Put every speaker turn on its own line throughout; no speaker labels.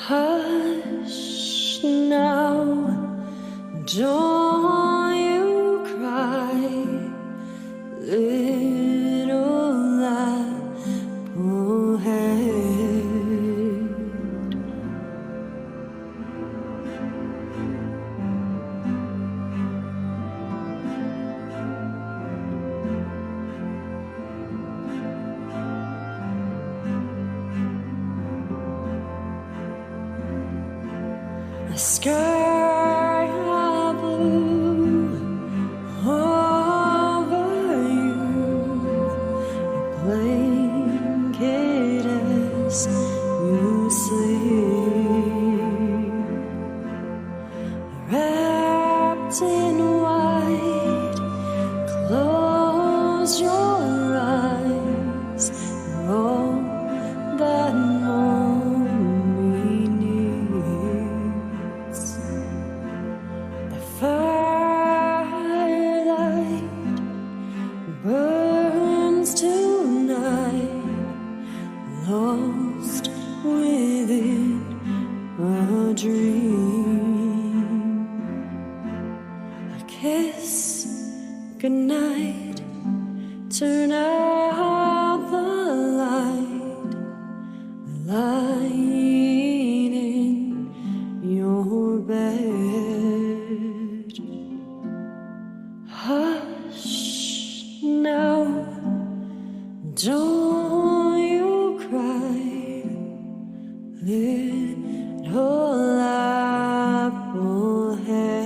Hush now, don't you cry, little apple head. The sky blue over you, your blanket as you sleep, wrapped in white. Close your eyes, and all that mommy needs. The firelight burns tonight, lost within a dream. A kiss goodnight, turn out the light in your bed. Hush now, don't you cry, little apple head.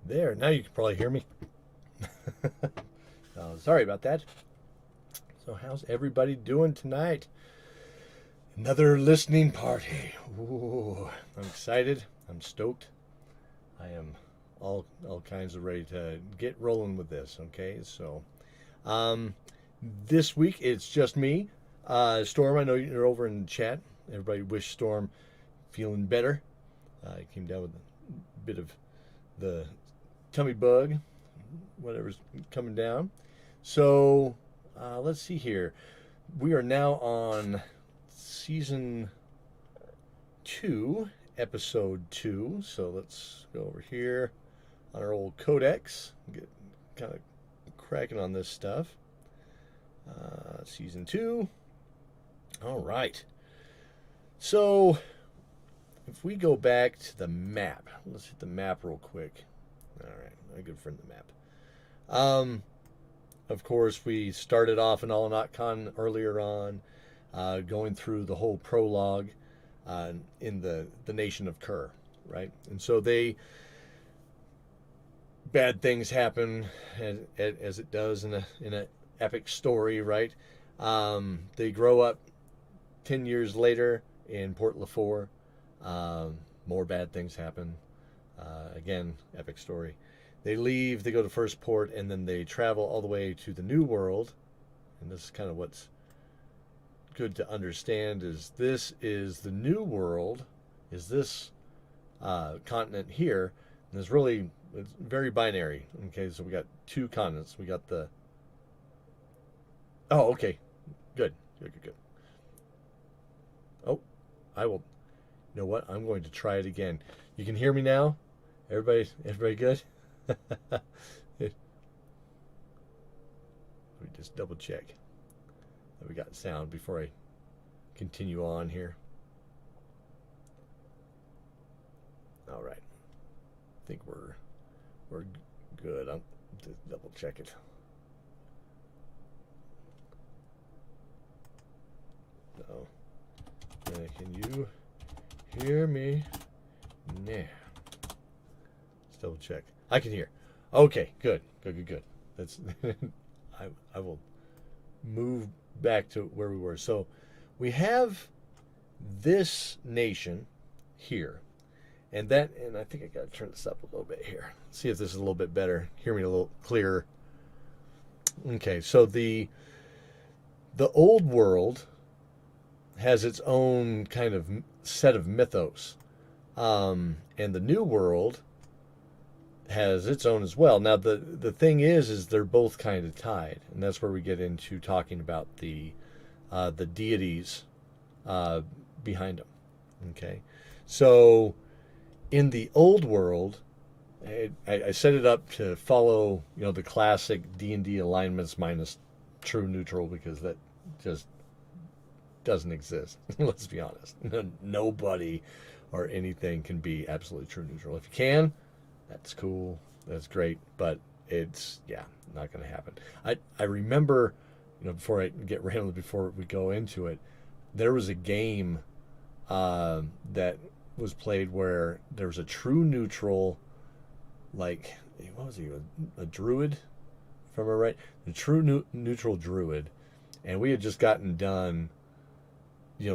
There, now you can probably hear me. Sorry about that. So, how's everybody doing tonight? Another listening party. Ooh, I'm excited. I'm stoked. I am all kinds of ready to get rolling with this. Okay, so um, this week it's just me. Storm, I know you're over in the chat. Everybody wish Storm feeling better. I came down with a bit of the tummy bug, whatever's coming down. So let's see here. We are now on season 2, episode 2. So let's go over here on our old codex, get kind of cracking on this stuff. Season 2. All right. So if we go back to the map, let's hit the map real quick. All right, a good friend of the map. Of course, we started off in Alanotcon earlier on, going through the whole prologue in the nation of Kerr, right? And so bad things happen as it does in an epic story, right? They grow up 10 years later in Port Lafour. More bad things happen. Again, epic story. They leave, they go to First Port, and then they travel all the way to the New World. And this is kind of what's good to understand is this is the New World, is this continent here. And it's very binary. Okay, so we got 2 continents. We got the... Oh, okay. Good. Oh, I will... You know what? I'm going to try it again. You can hear me now? Everybody good? Let me just double check that we got sound before I continue on here. All right. I think we're good. I'm just double check it. So, can you hear me? Nah. Let's double check. I can hear. Okay, good. That's I will move back to where we were. So we have this nation here. And I think I gotta turn this up a little bit here. See if this is a little bit better. Hear me a little clearer. Okay, so the old world has its own kind of set of mythos. And the new world has its own as well. Now the thing is they're both kind of tied, and that's where we get into talking about the deities behind them. Okay, so in the old world, I set it up to follow the classic D&D alignments minus true neutral because that just doesn't exist. Let's be honest. Nobody or anything can be absolutely true neutral. If you can, that's cool. That's great. But it's, not going to happen. I remember, before I get random, before we go into it, there was a game that was played where there was a true neutral, like, what was he, a druid, if I remember right? The true neutral druid. And we had just gotten done,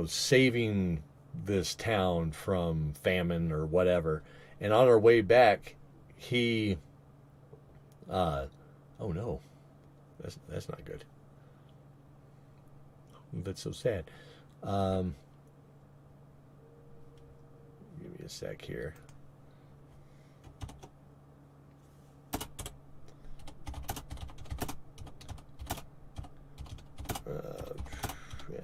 saving this town from famine or whatever. And on our way back, he oh no, that's not good. That's so sad. Give me a sec here. Yeah.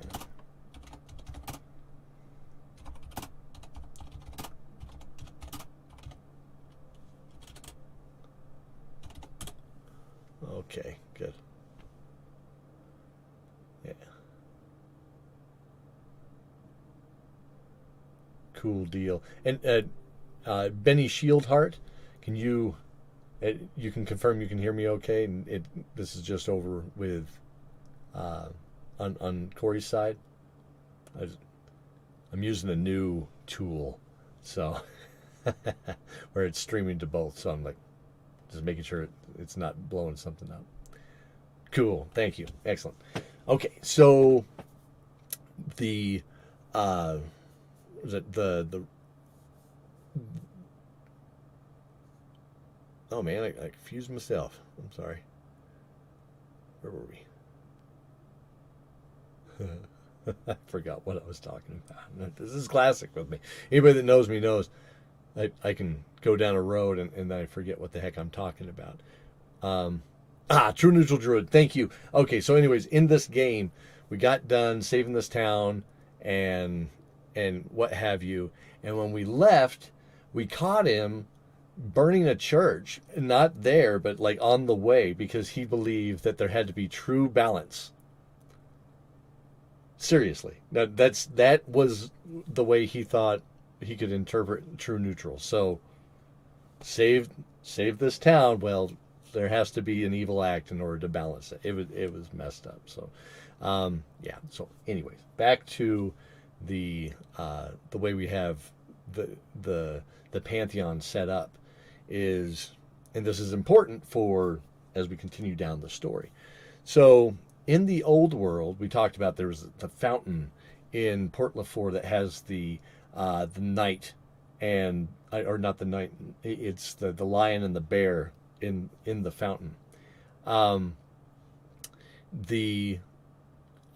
Okay, good. Yeah. Cool deal. And Benny Shieldheart, can you you can confirm you can hear me okay? And this is just over with on Corey's side. I'm using a new tool, so where it's streaming to both. So I'm like, just making sure it's not blowing something up. Cool. Thank you. Excellent. Okay, so the was it the oh man, I confused myself. I'm sorry. Where were we? I forgot what I was talking about. This is classic with me. Anybody that knows me knows I can go down a road and then I forget what the heck I'm talking about. True neutral druid. Thank you. Okay, so anyways, in this game, we got done saving this town and what have you. And when we left, we caught him burning a church, not there, but like on the way, because he believed that there had to be true balance. Seriously, that was the way he thought he could interpret true neutral. So save this town. Well, there has to be an evil act in order to balance it. It was messed up. So yeah. So anyways, back to the way we have the pantheon set up is, and this is important for as we continue down the story. So in the old world, we talked about there was the fountain in Port Lafour that has the knight and or not the knight. It's the lion and the bear in the fountain. The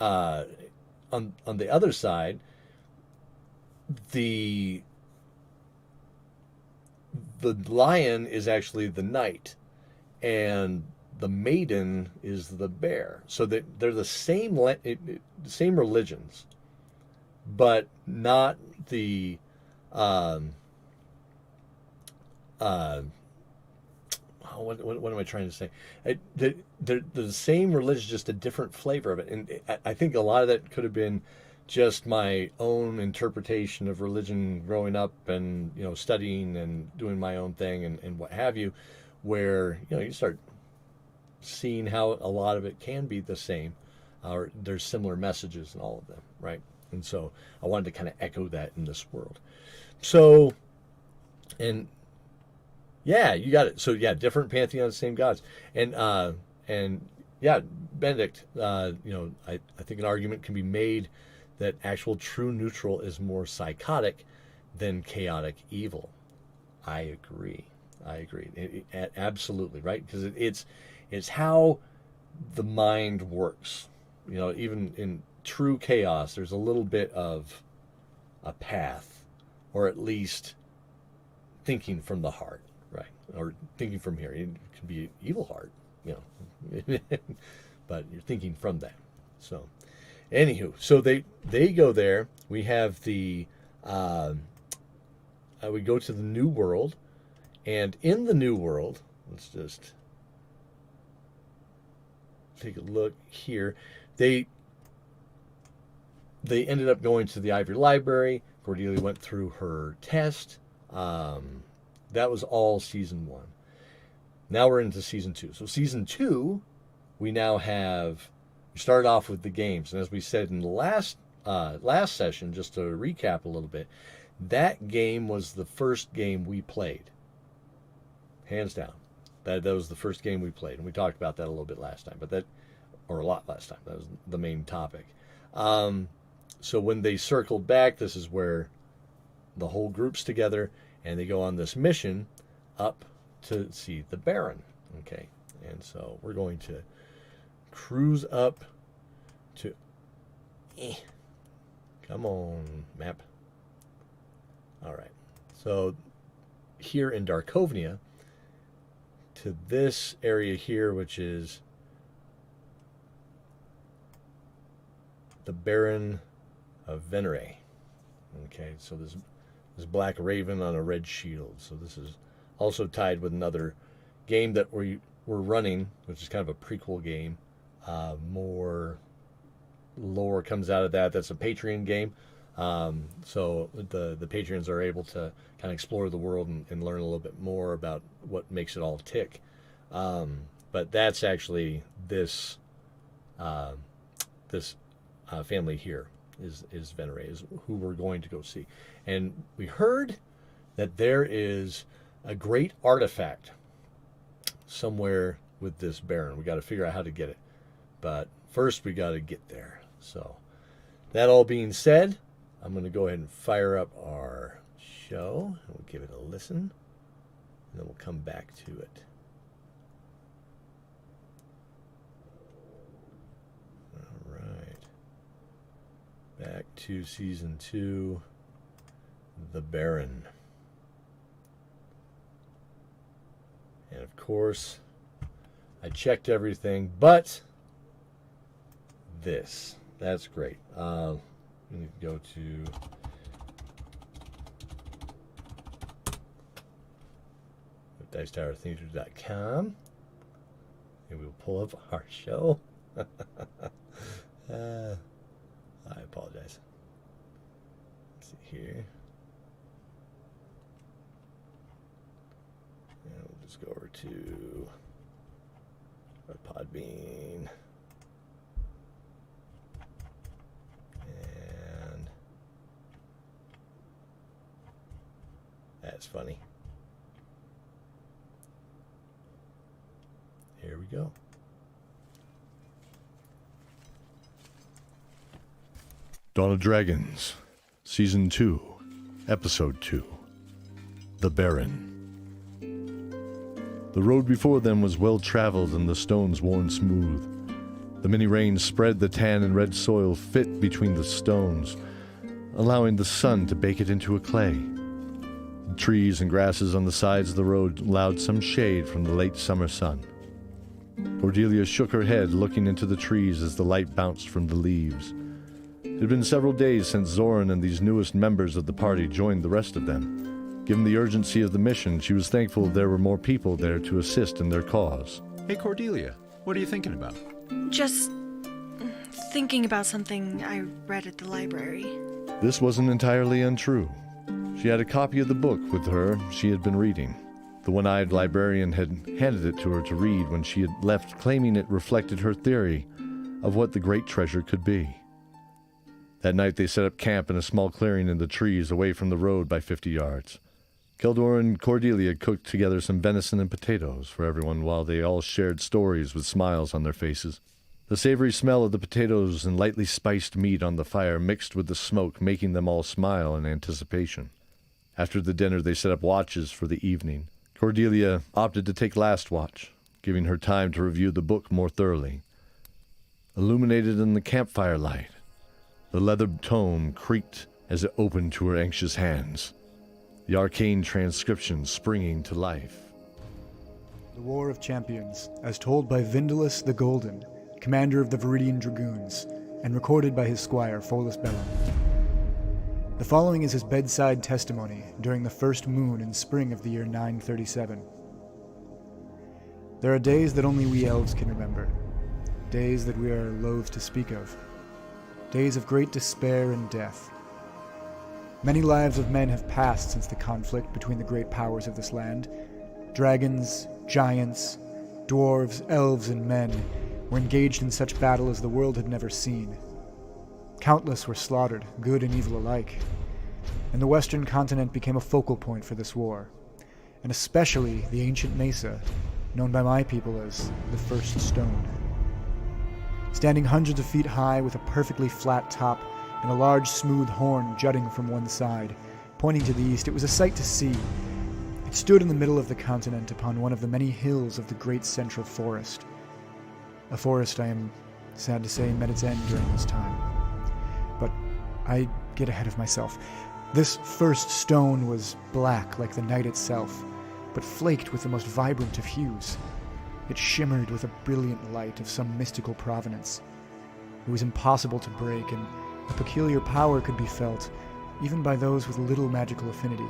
on the other side, the lion is actually the knight, and the maiden is the bear. So that they're the same same religions, but not the what am I trying to say? They're the same religion, just a different flavor of it. And I think a lot of that could have been just my own interpretation of religion growing up and, studying and doing my own thing and what have you, where, you start seeing how a lot of it can be the same, or there's similar messages in all of them, right? And so I wanted to kind of echo that in this world. So, and yeah, you got it. So yeah, different pantheons, same gods, and yeah, Benedict. I think an argument can be made that actual true neutral is more psychotic than chaotic evil. I agree. Absolutely right, because it's how the mind works. Even in true chaos, there's a little bit of a path, or at least thinking from the heart. Right, or thinking from here. It can be evil heart, but you're thinking from that. So, anywho, so they go there. We have we go to the new world, and in the new world, let's just take a look here. They ended up going to the Ivory Library. Cordelia went through her test. That was all season 1. Now we're into season 2. So season 2, we now have. We started off with the games, and as we said in the last session, just to recap a little bit, that game was the first game we played, hands down. That was the first game we played, and we talked about that a little bit last time, or a lot last time. That was the main topic. So when they circled back, this is where the whole group's together. And they go on this mission up to see the Baron. Okay. And so we're going to cruise up to. Come on, map. All right. So here in Darkovnia, to this area here, which is the Baron of Venere. Okay. So this black raven on a red shield. So this is also tied with another game that we're running, which is kind of a prequel game. More lore comes out of that. That's a Patreon game. So the Patreons are able to kind of explore the world and learn a little bit more about what makes it all tick. But that's actually this family here is Venere, is who we're going to go see. And we heard that there is a great artifact somewhere with this Baron. We got to figure out how to get it. But first we got to get there. So that all being said, I'm going to go ahead and fire up our show. And we'll give it a listen. And then we'll come back to it. All right. Back to Season 2, The Baron. And of course, I checked everything, but this. That's great. We need to go to DicetowerTheater.com and we'll pull up our show. I apologize. Let's see here. And we'll just go over to our Podbean. And that's funny. Here we go. Dawn of Dragons, Season 2, Episode 2, The Baron. The road before them was well traveled and the stones worn smooth. The many rains spread the tan and red soil fit between the stones, allowing the sun to bake it into a clay. The trees and grasses on the sides of the road allowed some shade from the late summer sun. Cordelia shook her head, looking into the trees as the light bounced from the leaves. It had been several days since Zoran and these newest members of the party joined the rest of them. Given the urgency of the mission, she was thankful there were more people there to assist in their cause.
Hey Cordelia, what are you thinking about?
Just thinking about something I read at the library.
This wasn't entirely untrue. She had a copy of the book with her she had been reading. The one-eyed librarian had handed it to her to read when she had left, claiming it reflected her theory of what the great treasure could be. That night they set up camp in a small clearing in the trees away from the road by 50 yards. Keldor and Cordelia cooked together some venison and potatoes for everyone while they all shared stories with smiles on their faces. The savory smell of the potatoes and lightly spiced meat on the fire mixed with the smoke, making them all smile in anticipation. After the dinner they set up watches for the evening. Cordelia opted to take last watch, giving her time to review the book more thoroughly. Illuminated in the campfire light, the leather tome creaked as it opened to her anxious hands, the arcane transcription springing to life.
The War of Champions, as told by Vindalus the Golden, commander of the Viridian Dragoons, and recorded by his squire, Pholus Bellum. The following is his bedside testimony during the first moon in spring of the year 937. There are days that only we elves can remember, days that we are loath to speak of, days of great despair and death. Many lives of men have passed since the conflict between the great powers of this land. Dragons, giants, dwarves, elves, and men were engaged in such battle as the world had never seen. Countless were slaughtered, good and evil alike, and the western continent became a focal point for this war, and especially the ancient mesa, known by my people as the First Stone. Standing hundreds of feet high with a perfectly flat top and a large smooth horn jutting from one side, pointing to the east, it was a sight to see. It stood in the middle of the continent upon one of the many hills of the great central forest. A forest, I am sad to say, met its end during this time. But I get ahead of myself. This First Stone was black like the night itself, but flaked with the most vibrant of hues. It shimmered with a brilliant light of some mystical provenance. It was impossible to break, and a peculiar power could be felt, even by those with little magical affinity.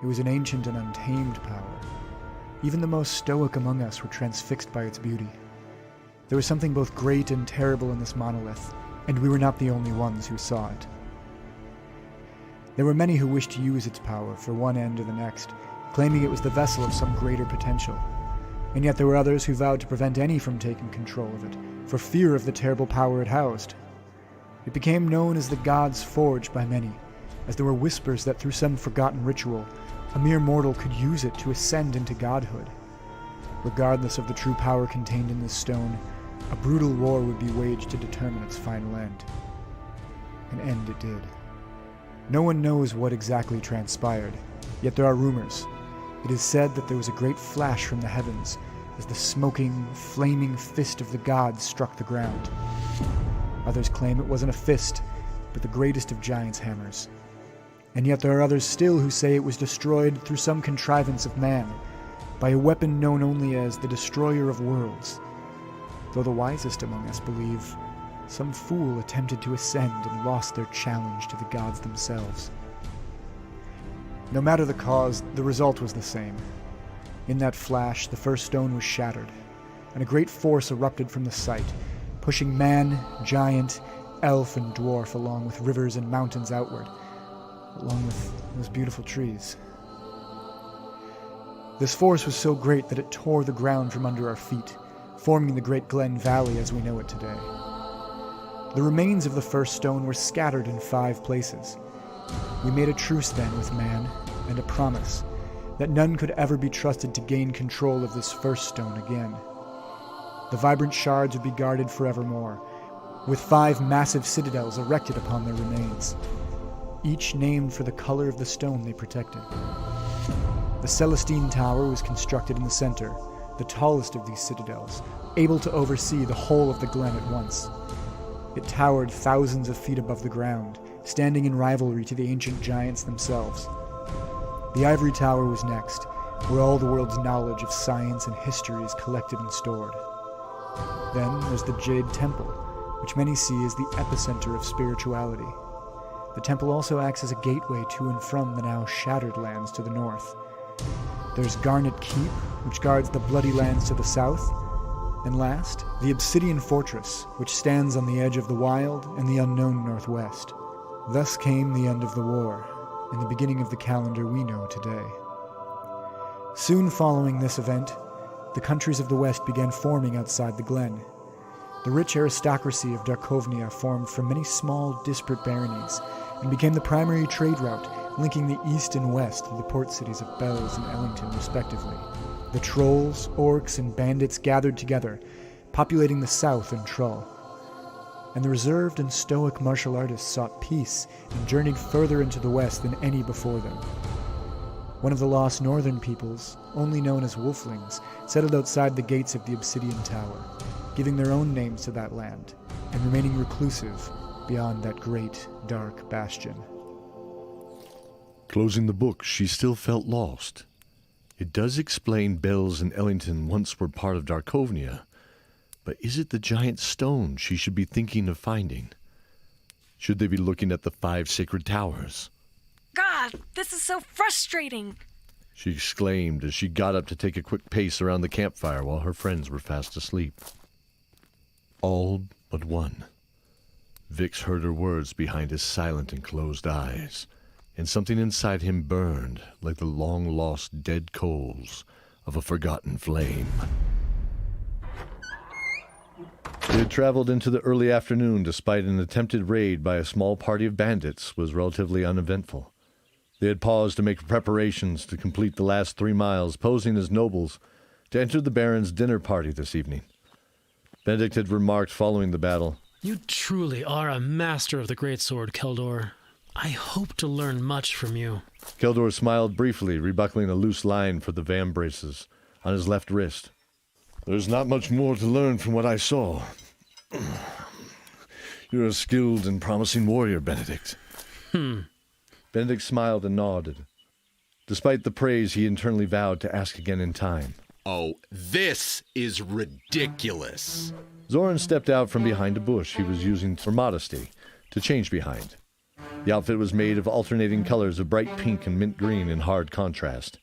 It was an ancient and untamed power. Even the most stoic among us were transfixed by its beauty. There was something both great and terrible in this monolith, and we were not the only ones who saw it. There were many who wished to use its power for one end or the next, claiming it was the vessel of some greater potential. And yet there were others who vowed to prevent any from taking control of it, for fear of the terrible power it housed. It became known as the God's Forge by many, as there were whispers that through some forgotten ritual, a mere mortal could use it to ascend into godhood. Regardless of the true power contained in this stone, a brutal war would be waged to determine its final end. An end it did. No one knows what exactly transpired, yet there are rumors. It is said that there was a great flash from the heavens as the smoking, flaming fist of the gods struck the ground. Others claim it wasn't a fist, but the greatest of giants' hammers. And yet there are others still who say it was destroyed through some contrivance of man, by a weapon known only as the Destroyer of Worlds, though the wisest among us believe some fool attempted to ascend and lost their challenge to the gods themselves. No matter the cause, the result was the same. In that flash, the first stone was shattered, and a great force erupted from the site, pushing man, giant, elf, and dwarf along with rivers and mountains outward, along with those beautiful trees. This force was so great that it tore the ground from under our feet, forming the Great Glen Valley as we know it today. The remains of the first stone were scattered in 5 places. We made a truce then with man, and a promise that none could ever be trusted to gain control of this first stone again. The vibrant shards would be guarded forevermore, with 5 massive citadels erected upon their remains, each named for the color of the stone they protected. The Celestine Tower was constructed in the center, the tallest of these citadels, able to oversee the whole of the glen at once. It towered thousands of feet above the ground, standing in rivalry to the ancient giants themselves. The Ivory Tower was next, where all the world's knowledge of science and history is collected and stored. Then there's the Jade Temple, which many see as the epicenter of spirituality. The temple also acts as a gateway to and from the now shattered lands to the north. There's Garnet Keep, which guards the bloody lands to the south. And last, the Obsidian Fortress, which stands on the edge of the wild and the unknown northwest. Thus came the end of the war, and the beginning of the calendar we know today. Soon following this event, the countries of the west began forming outside the glen. The rich aristocracy of Darkovnia formed from many small, disparate baronies, and became the primary trade route linking the east and west to the port cities of Bells and Ellington, respectively. The trolls, orcs, and bandits gathered together, populating the south and Trull. And the reserved and stoic martial artists sought peace and journeyed further into the west than any before them. One of the lost northern peoples, only known as Wolflings, settled outside the gates of the Obsidian Tower, giving their own names to that land, and remaining reclusive beyond that great, dark bastion.
Closing the book, she still felt lost. It does explain Bells and Ellington once were part of Darkovnia, but is it the giant stone she should be thinking of finding? Should they be looking at the 5 sacred towers?
God, this is so frustrating.
She exclaimed as she got up to take a quick pace around the campfire while her friends were fast asleep. All but one. Vix heard her words behind his silent and closed eyes, and something inside him burned like the long-lost dead coals of a forgotten flame. They had traveled into the early afternoon despite an attempted raid by a small party of bandits was relatively uneventful. They had paused to make preparations to complete the last 3 miles, posing as nobles, to enter the Baron's dinner party this evening. Benedict had remarked following the battle,
"You truly are a master of the great sword, Keldor. I hope to learn much from you."
Keldor smiled briefly, rebuckling a loose line for the vambraces on his left wrist. "There's not much more to learn from what I saw. You're a skilled and promising warrior, Benedict." Benedict smiled and nodded. Despite the praise, he internally vowed to ask again in time.
"Oh, this is ridiculous."
Zoran stepped out from behind a bush he was using for modesty to change behind. The outfit was made of alternating colors of bright pink and mint green in hard contrast.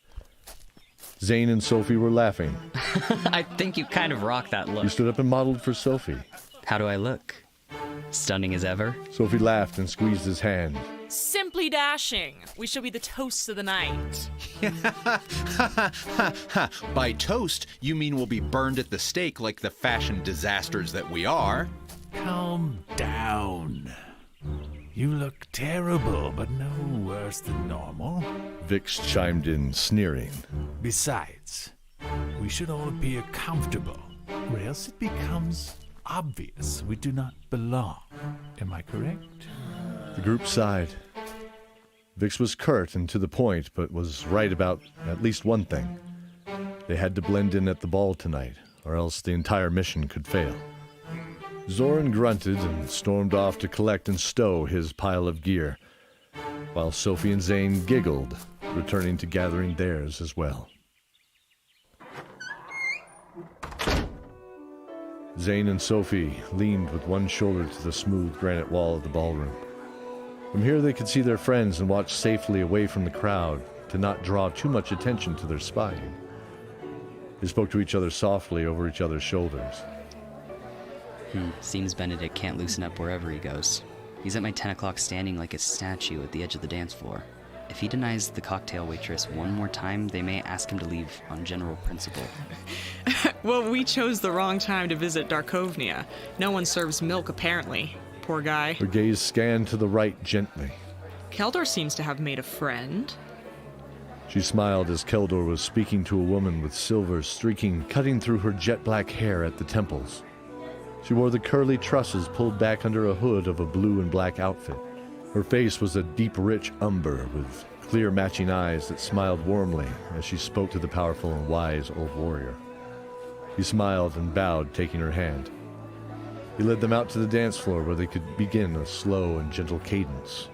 Zane and Sophie were laughing.
I think you kind of rock that look.
He stood up and modeled for Sophie.
How do I look? Stunning as ever?
Sophie laughed and squeezed his hand.
"Simply dashing. We shall be the toast of the night."
By toast, you mean we'll be burned at the stake like the fashion disasters that we are?
Calm down. You look terrible, but no worse than normal.
Vix chimed in, sneering.
Besides, we we should all appear comfortable, or else it becomes obvious we do not belong. Am I correct?
The group sighed. Vix was curt and to the point, but was right about at least one thing. They had to blend in at the ball tonight, or else the entire mission could fail. Zoran grunted and stormed off to collect and stow his pile of gear, while Sophie and Zane giggled, returning to gathering theirs as well. Zane and Sophie leaned with one shoulder to the smooth granite wall of the ballroom. From here they could see their friends and watch safely away from the crowd to not draw too much attention to their spying. They spoke to each other softly over each other's shoulders.
Seems Benedict can't loosen up wherever he goes. He's at my 10 o'clock standing like a statue at the edge of the dance floor. If he denies the cocktail waitress one more time, they may ask him to leave on general principle.
Well, we chose the wrong time to visit Darkovnia. No one serves milk, apparently. Poor guy.
Her gaze scanned to the right gently.
Keldor seems to have made a friend.
She smiled as Keldor was speaking to a woman with silver streaking cutting through her jet-black hair at the temples. She wore the curly trusses pulled back under a hood of a blue and black outfit. Her face was a deep, rich umber with clear matching eyes that smiled warmly as she spoke to the powerful and wise old warrior. He smiled and bowed, taking her hand. He led them out to the dance floor where they could begin a slow and gentle cadence.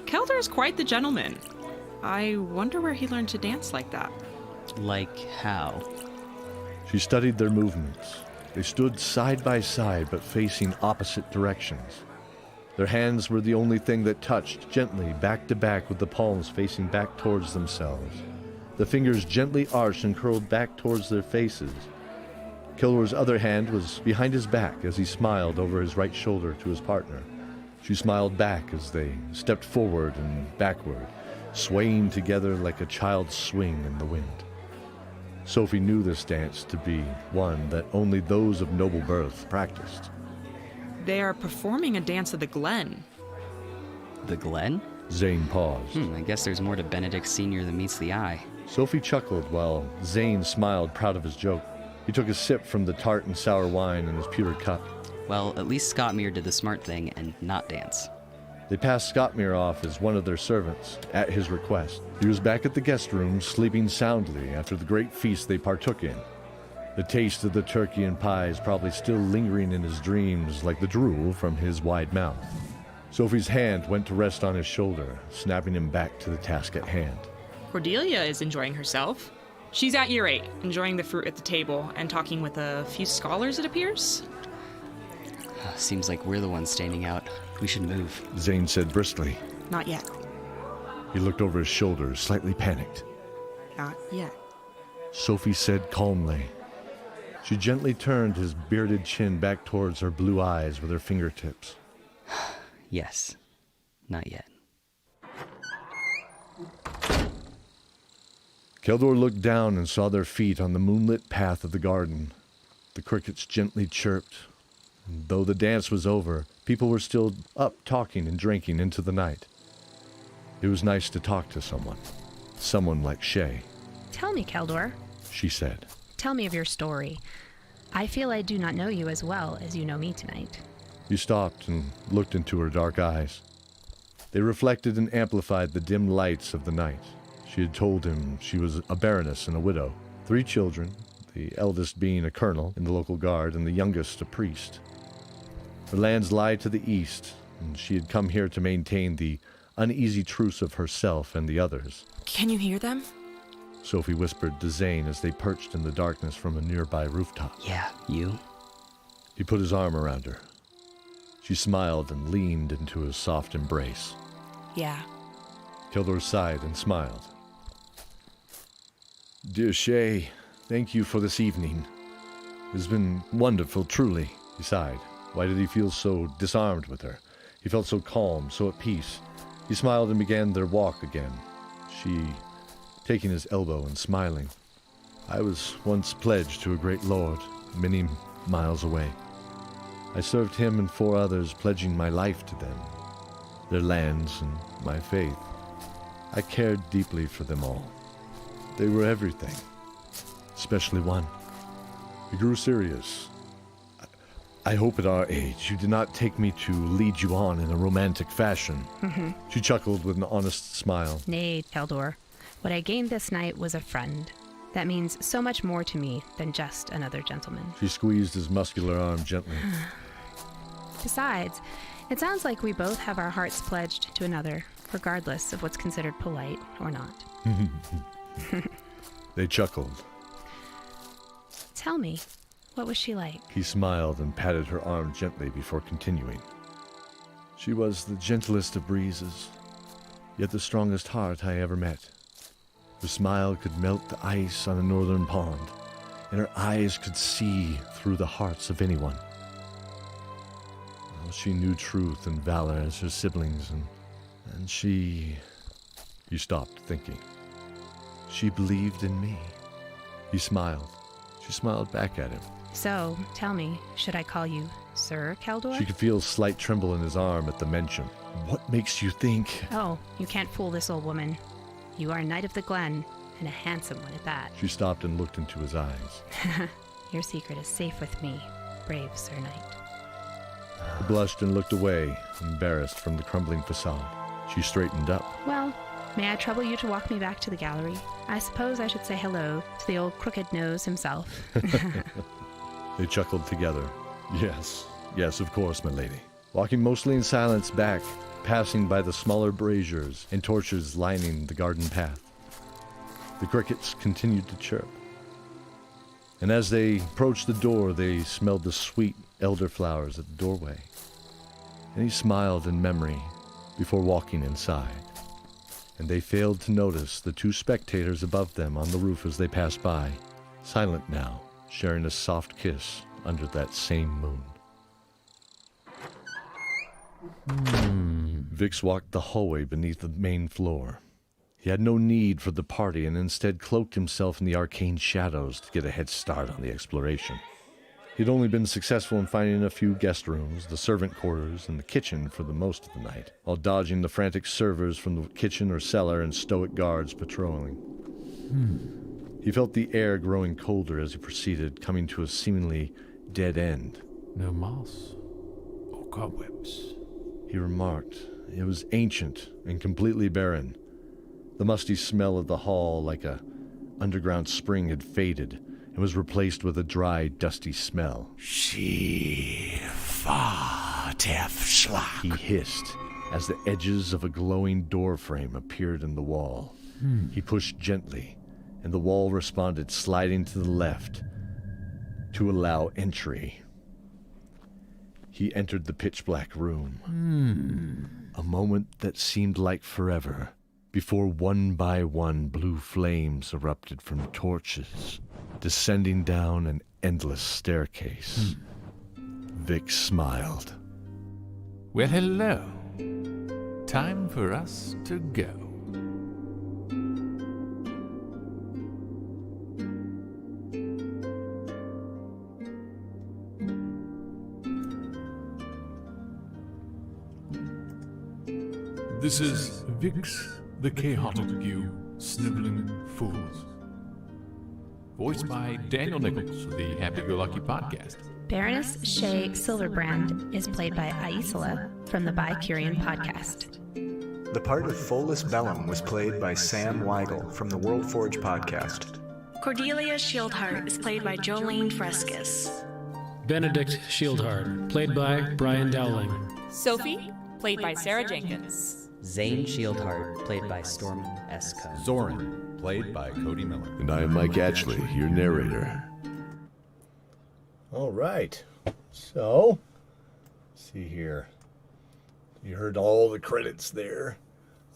Keldor is quite the gentleman. I wonder where he learned to dance like that.
Like how?
She studied their movements. They stood side by side but facing opposite directions. Their hands were the only thing that touched, gently back to back with the palms facing back towards themselves. The fingers gently arched and curled back towards their faces. Keldor's other hand was behind his back as he smiled over his right shoulder to his partner. She smiled back as they stepped forward and backward, swaying together like a child's swing in the wind. Sophie knew this dance to be one that only those of noble birth practiced.
They are performing a dance of the Glen.
The Glen?
Zane paused.
I guess there's more to Benedict Sr. than meets the eye.
Sophie chuckled while Zane smiled, proud of his joke. He took a sip from the tart and sour wine in his pewter cup.
Well, at least Scottmere did the smart thing and not dance.
They passed Scottmere off as one of their servants, at his request. He was back at the guest room, sleeping soundly after the great feast they partook in. The taste of the turkey and pies probably still lingering in his dreams like the drool from his wide mouth. Sophie's hand went to rest on his shoulder, snapping him back to the task at hand.
Cordelia is enjoying herself. She's at year 8, enjoying the fruit at the table and talking with a few scholars, it appears.
Seems like we're the ones standing out. We should move.
Zane said briskly.
Not yet.
He looked over his shoulder, slightly panicked.
Not yet.
Sophie said calmly. She gently turned his bearded chin back towards her blue eyes with her fingertips.
Yes. Not yet.
Keldor looked down and saw their feet on the moonlit path of the garden. The crickets gently chirped. And though the dance was over, people were still up talking and drinking into the night. It was nice to talk to someone like Shay.
Tell me, Keldor,
She said.
tell me of your story. I feel I do not know you as well as you know me tonight.
He stopped and looked into her dark eyes. They reflected and amplified the dim lights of the night. She had told him she was a baroness and a widow, 3 children, the eldest being a colonel in the local guard and the youngest a priest. Her lands lie to the east, and she had come here to maintain the uneasy truce of herself and the others.
Can you hear them?
Sophie whispered to Zane as they perched in the darkness from a nearby rooftop.
Yeah, you?
He put his arm around her. She smiled and leaned into his soft embrace.
Yeah.
Keldor sighed and smiled. Dear Shay, thank you for this evening. It's been wonderful, truly, he sighed. Why did he feel so disarmed with her? He felt so calm, so at peace. He smiled and began their walk again. She, taking his elbow and smiling. I was once pledged to a great lord, many miles away. I served him and 4 others, pledging my life to them, their lands and my faith. I cared deeply for them all. They were everything, especially one. He grew serious. I hope at our age you did not take me to lead you on in a romantic fashion. She chuckled with an honest smile.
Nay, Keldor. What I gained this night was a friend. That means so much more to me than just another gentleman.
She squeezed his muscular arm gently.
Besides, it sounds like we both have our hearts pledged to another, regardless of what's considered polite or not.
They chuckled.
Tell me, what was she like?
He smiled and patted her arm gently before continuing. She was the gentlest of breezes, yet the strongest heart I ever met. Her smile could melt the ice on a northern pond, and her eyes could see through the hearts of anyone. Well, she knew truth and valor as her siblings, and she... He stopped, thinking. She believed in me. He smiled. She smiled back at him.
So, tell me, should I call you Sir Keldor?
She could feel a slight tremble in his arm at the mention. What makes you think?
Oh, you can't fool this old woman. You are a knight of the Glen, and a handsome one at that.
She stopped and looked into his eyes.
Your secret is safe with me, brave Sir Knight.
He blushed and looked away, embarrassed from the crumbling facade. She straightened up.
Well, may I trouble you to walk me back to the gallery? I suppose I should say hello to the old crooked nose himself.
They chuckled together. Yes, of course, my lady. Walking mostly in silence back, passing by the smaller braziers and torches lining the garden path. The crickets continued to chirp. And as they approached the door, they smelled the sweet elderflowers at the doorway. And he smiled in memory before walking inside. And they failed to notice the two spectators above them on the roof as they passed by, silent now, sharing a soft kiss under that same moon. Vix walked the hallway beneath the main floor. He had no need for the party and instead cloaked himself in the arcane shadows to get a head start on the exploration. He'd only been successful in finding a few guest rooms, the servant quarters, and the kitchen for the most of the night, while dodging the frantic servers from the kitchen or cellar and stoic guards patrolling. He felt the air growing colder as he proceeded, coming to a seemingly dead end.
No moss or cobwebs.
He remarked it was ancient and completely barren. The musty smell of the hall, like a underground spring, had faded and was replaced with a dry, dusty smell.
She fartef schlag.
He hissed as the edges of a glowing door frame appeared in the wall. He pushed gently, and the wall responded, sliding to the left to allow entry. He entered the pitch-black room. A moment that seemed like forever, before one by one blue flames erupted from torches, descending down an endless staircase. Vix smiled.
Well, hello. Time for us to go. This is Vix, the chaotic you sniveling fools. Voiced by Daniel Nichols of the Happy-Go-Lucky podcast.
Baroness Shay Silverbrand is played by Aisla from the Bi-Curian podcast.
The part of Folus Bellum was played by Sam Weigel from the World Forge podcast.
Cordelia Shieldheart is played by Jolene Frescus.
Benedict Shieldheart, played by Brian Dowling.
Sophie, played by Sarah Jenkins.
Zane Shieldheart, played by Storm S. Cohn.
Zoran, played by Cody Miller.
And I am Mike Atchley, your narrator.
All right. So, let's see here. You heard all the credits there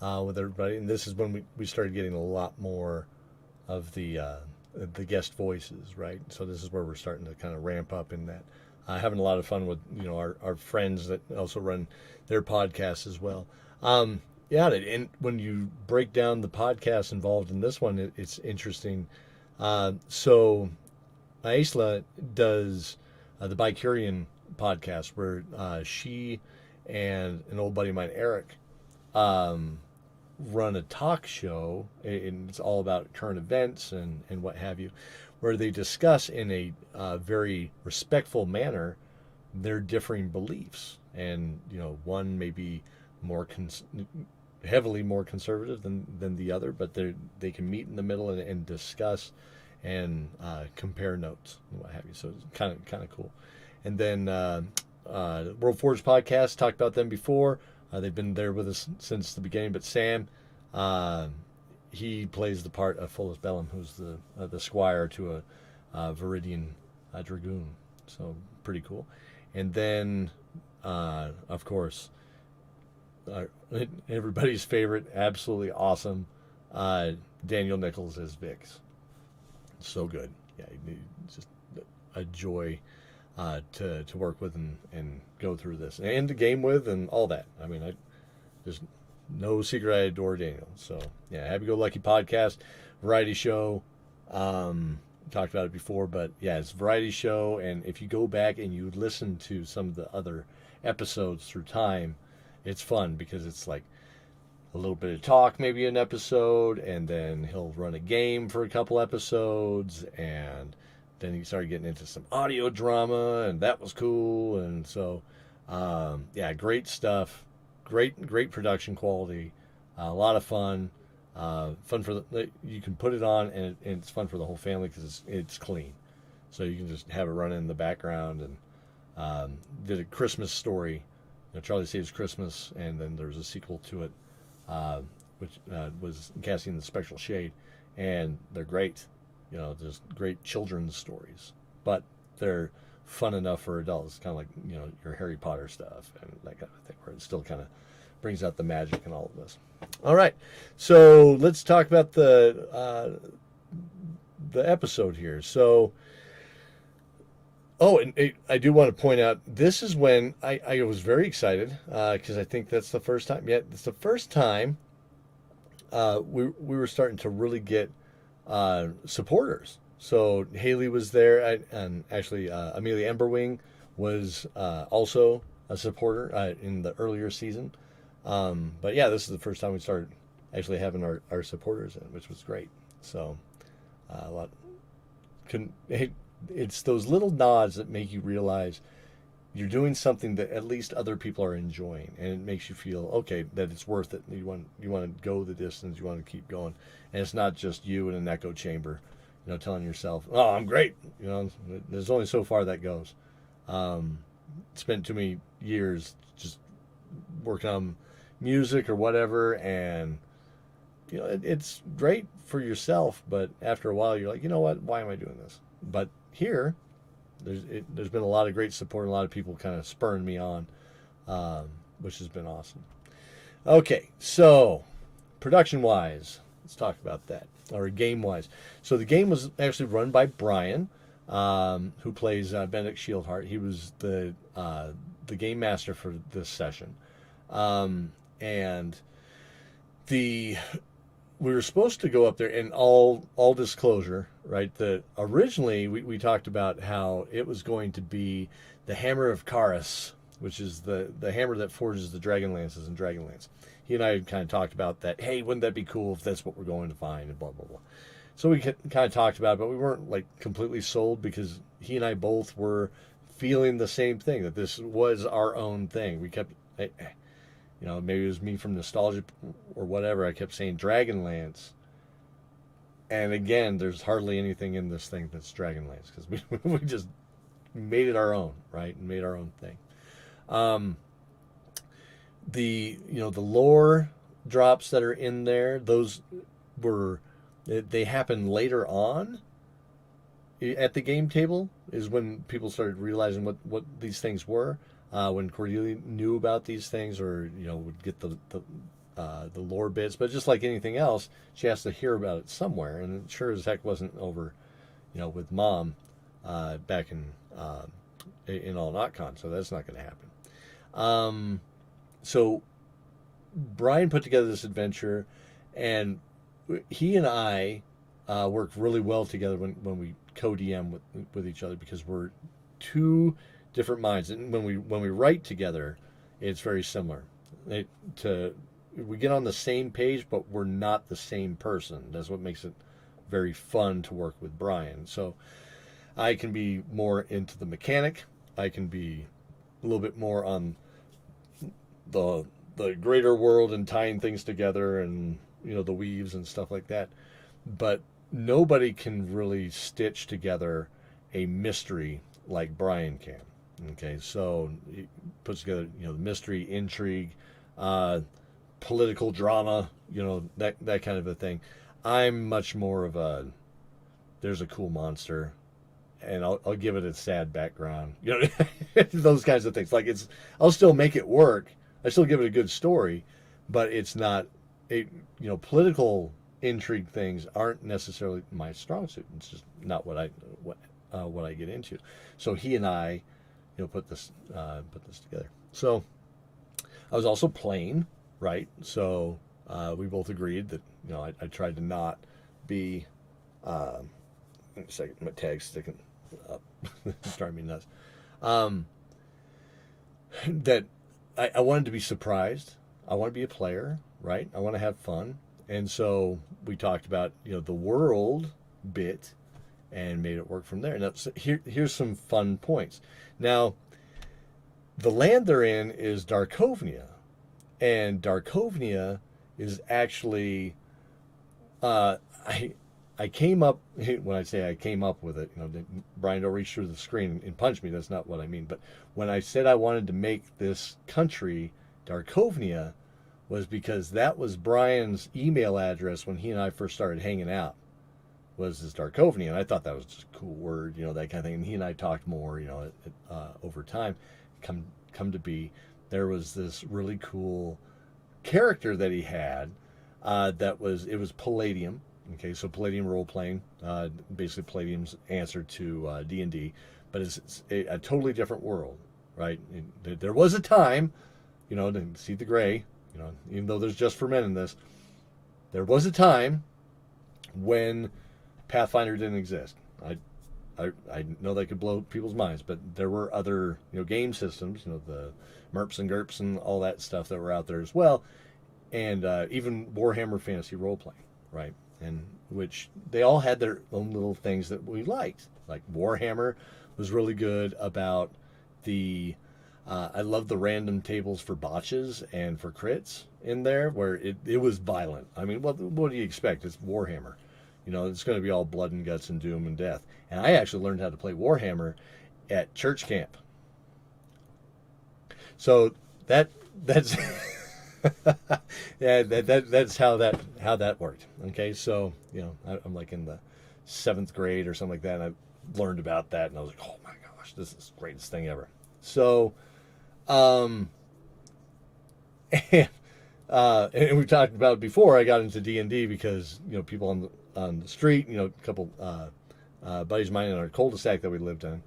with everybody, and this is when we started getting a lot more of the guest voices, right? So this is where we're starting to kind of ramp up in that. Having a lot of fun with our friends that also run their podcasts as well. Yeah, and when you break down the podcasts involved in this one, it's interesting. So Aisla does the Bi-Curian podcast, where she and an old buddy of mine, Eric, run a talk show, and it's all about current events and what have you. where they discuss in a very respectful manner their differing beliefs, and one may be more heavily more conservative than the other, but they can meet in the middle and discuss and compare notes and what have you. So it's kind of cool. And then World Forge podcast, talked about them before. They've been there with us since the beginning. But Sam, he plays the part of Fulus Bellum, who's the squire to a Viridian dragoon. So pretty cool. And then, of course, everybody's favorite, absolutely awesome, Daniel Nichols as Vix. So good. Yeah, just a joy to work with and go through this and to game with and all that. I mean, there's no secret I adore Daniel. So yeah, Happy Go Lucky podcast, variety show. Talked about it before, but yeah, it's a variety show. And if you go back and you listen to some of the other episodes through time, it's fun because it's like a little bit of talk, maybe an episode, and then he'll run a game for a couple episodes, and then he started getting into some audio drama, and that was cool. And so, yeah, great stuff, great production quality, a lot of fun, fun for you can put it on, and it's fun for the whole family because it's clean, so you can just have it running in the background. And did a Christmas story, Charlie Saves Christmas, and then there's a sequel to it, which was casting the Spectral Shade, and they're great. Just great children's stories, but they're fun enough for adults, kind of like your Harry Potter stuff and that kind of thing, where it still kind of brings out the magic in all of this. All right, so let's talk about the episode here. So, and I do want to point out, this is when I was very excited because I think that's the first time. Yeah, it's the first time we were starting to really get supporters. So Haley was there, and actually Amelia Emberwing was also a supporter in the earlier season. But yeah, this is the first time we started actually having our supporters in, which was great. So a lot. It's those little nods that make you realize you're doing something that at least other people are enjoying, and it makes you feel okay that it's worth it. You want to go the distance. You want to keep going, and it's not just you in an echo chamber, telling yourself, "Oh, I'm great." There's only so far that goes. Spent too many years just working on music or whatever, and it's great for yourself, but after a while, you're like, you know what? Why am I doing this? But here, there's been a lot of great support, and a lot of people kind of spurring me on, which has been awesome. Okay, so production-wise, let's talk about that, or game-wise. So the game was actually run by Brian, who plays Benedict Shieldheart. He was the game master for this session, and we were supposed to go up there, and all disclosure, right? That originally we talked about how it was going to be the Hammer of Karis, which is the hammer that forges the dragon lances in Dragonlance. He and I kind of talked about that. Hey, wouldn't that be cool if that's what we're going to find, and blah blah blah. So we kind of talked about it, but we weren't like completely sold, because he and I both were feeling the same thing, that this was our own thing. We kept, maybe it was me from nostalgia or whatever, I kept saying Dragonlance. And again, there's hardly anything in this thing that's Dragonlance, because we just made it our own, right? And made our own thing. The lore drops that are in there, those they happen later on at the game table, is when people started realizing what these things were. When Cordelia knew about these things, or would get the lore bits, but just like anything else, she has to hear about it somewhere, and it sure as heck wasn't over, with Mom back in All Notcon, so that's not going to happen. So Brian put together this adventure, and he and I work really well together when we co-DM with each other, because we're two different minds, and when we write together, it's very similar. We get on the same page, but we're not the same person. That's what makes it very fun to work with Brian. So I can be more into the mechanic. I can be a little bit more on the greater world and tying things together, and the weaves and stuff like that. But nobody can really stitch together a mystery like Brian can. Okay, so he puts together the mystery, intrigue, political drama, that kind of a thing. I'm much more of a there's a cool monster, and I'll give it a sad background. Those kinds of things. Like I'll still make it work. I still give it a good story, but it's not political intrigue things aren't necessarily my strong suit. It's just not what I get into. So he and I, put this together. So I was also playing, right? So we both agreed that I tried to not be. A second, my tag's sticking up. It's driving me nuts. That I wanted to be surprised. I want to be a player, right? I want to have fun. And so we talked about, the world bit and made it work from there. Now, so here's some fun points. Now, the land they're in is Darkovnia. And Darkovnia is actually, I came up, when I say I came up with it, Brian, don't reach through the screen and punch me. That's not what I mean. But when I said I wanted to make this country Darkovnia, was because that was Brian's email address when he and I first started hanging out, was this Darkovnia. And I thought that was just a cool word, that kind of thing. And he and I talked more, over time. Come to be, there was this really cool character that he had it was Palladium. Okay, so Palladium role-playing, basically Palladium's answer to D&D, but it's a totally different world, right? There was a time, to see the gray, even though there's just for men in this, there was a time when Pathfinder didn't exist. I know that could blow people's minds, but there were other, game systems, the MERPs and GURPS and all that stuff that were out there as well, and even Warhammer Fantasy role-playing, right? And which they all had their own little things that we liked. Like Warhammer was really good about the I love the random tables for botches and for crits in there, where it was violent. I mean, what do you expect? It's Warhammer. It's going to be all blood and guts and doom and death. And I actually learned how to play Warhammer at church camp. So that's yeah, that's how that worked. Okay, so I'm like in the 7th grade or something like that, and I learned about that, and I was like, oh my gosh, this is the greatest thing ever. So, and we talked about it before I got into D&D because people on the street, a couple buddies of mine in our cul-de-sac that we lived in,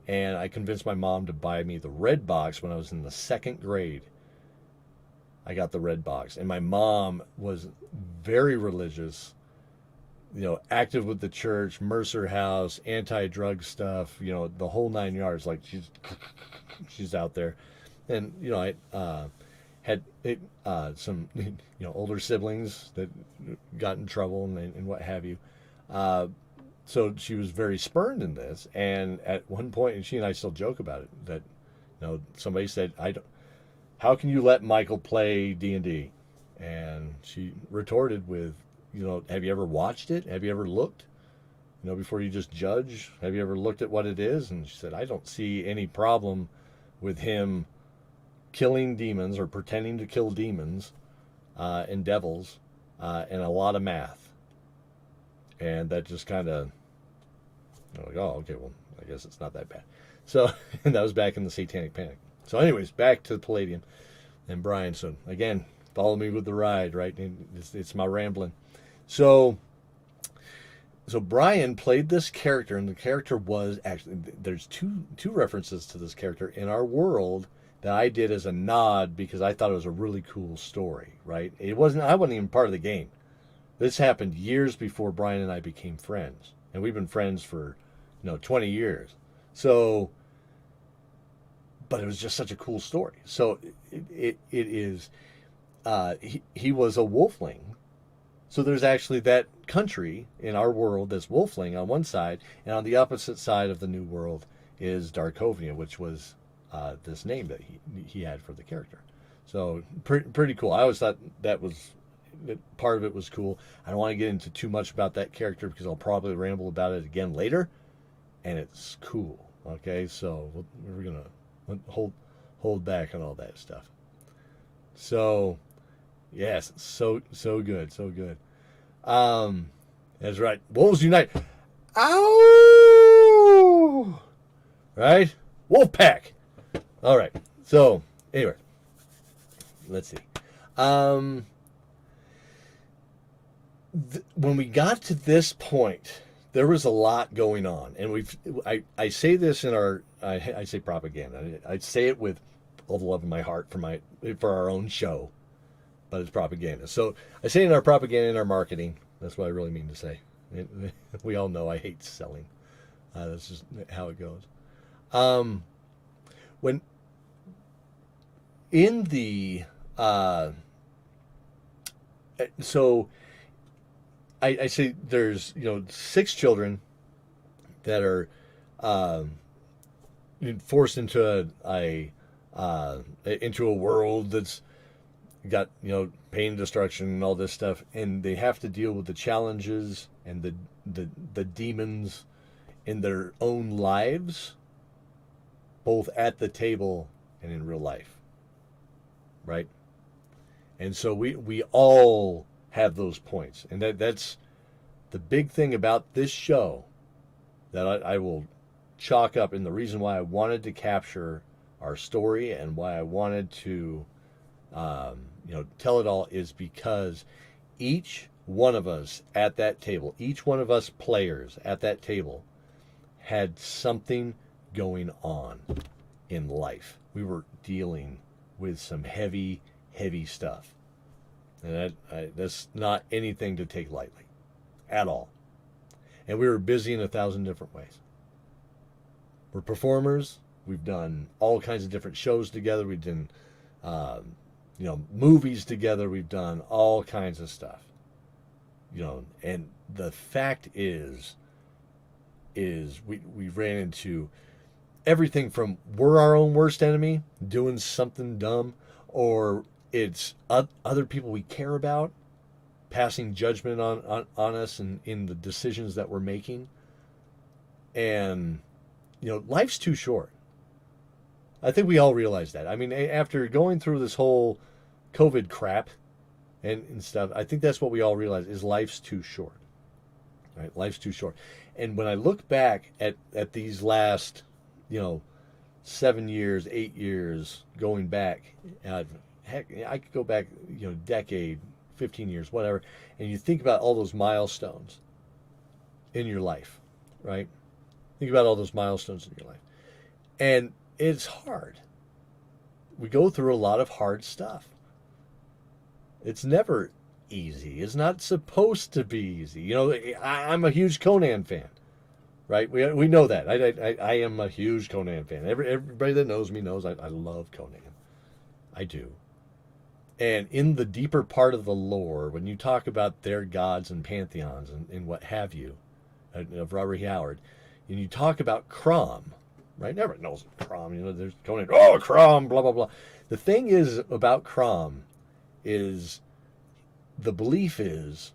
and I convinced my mom to buy me the red box when I was in the 2nd grade. I got the red box, and my mom was very religious, active with the church, Mercer House, anti-drug stuff, the whole 9 yards. Like she's out there, and I had some older siblings that got in trouble and what have you. So she was very spurned in this, and at one point, and she and I still joke about it, that somebody said, how can you let Michael play D&D? And she retorted with, have you ever watched it? Have you ever looked? Before you just judge, have you ever looked at what it is? And she said, I don't see any problem with him killing demons or pretending to kill demons and devils and a lot of math. And that just kind of, like, oh, okay, well, I guess it's not that bad. So, and that was back in the Satanic Panic. So anyways, back to Palladium and Brian. So again, follow me with the ride, right? It's my rambling. So Brian played this character, and the character was actually, there's two references to this character in our world that I did as a nod because I thought it was a really cool story, right? I wasn't even part of the game. This happened years before Brian and I became friends, and we've been friends for 20 years. So, but it was just such a cool story. So it is, he was a wolfling, So there's actually that country in our world that's Wolfling on one side, and on the opposite side of the new world is Darkovia, which was this name that he had for the character. So pretty cool. I always thought that was part of it was cool. I don't want to get into too much about that character because I'll probably ramble about it again later, and it's cool. Okay, so we're gonna hold back on all that stuff. So yes, so good, so good. That's right. Wolves unite. Ow! Right? Wolf pack. All right. So anyway, let's see. When we got to this point, there was a lot going on, and I say this in our I say propaganda. I say it with all the love in my heart for our own show, but it's propaganda. So I say in our propaganda, in our marketing. That's what I really mean to say. We all know I hate selling. That's just how it goes. When in the so I say there's 6 children that are forced into a world that's got pain and destruction and all this stuff, and they have to deal with the challenges and the demons in their own lives, both at the table and in real life, right? And so we all have those points, and that's the big thing about this show that I will chalk up, and the reason why I wanted to capture our story and why I wanted to tell it all is because each one of us at that table, each one of us players at that table had something going on in life. We were dealing with some heavy stuff. And that's not anything to take lightly at all. And we were busy in 1,000 different ways. We're performers. We've done all kinds of different shows together. We've done, movies together. We've done all kinds of stuff. And the fact is we ran into everything from we're our own worst enemy, doing something dumb, or it's other people we care about passing judgment on us and in the decisions that we're making. And life's too short. I think we all realize that. I mean, after going through this whole COVID crap and stuff, I think that's what we all realize is life's too short. Right? Life's too short. And when I look back at these last, 7 years, 8 years, going back, heck, I could go back, decade, 15 years, whatever, and you think about all those milestones in your life, right? Think about all those milestones in your life. And it's hard. We go through a lot of hard stuff. It's never easy. It's not supposed to be easy. I'm a huge Conan fan, right? We know that. I am a huge Conan fan. Everybody that knows me knows I love Conan. I do. And in the deeper part of the lore, when you talk about their gods and pantheons and what have you, of Robert Howard, and you talk about Crom, right? Everyone knows Crom. There's Conan. Oh, Crom, blah, blah, blah. The thing is about Crom is the belief is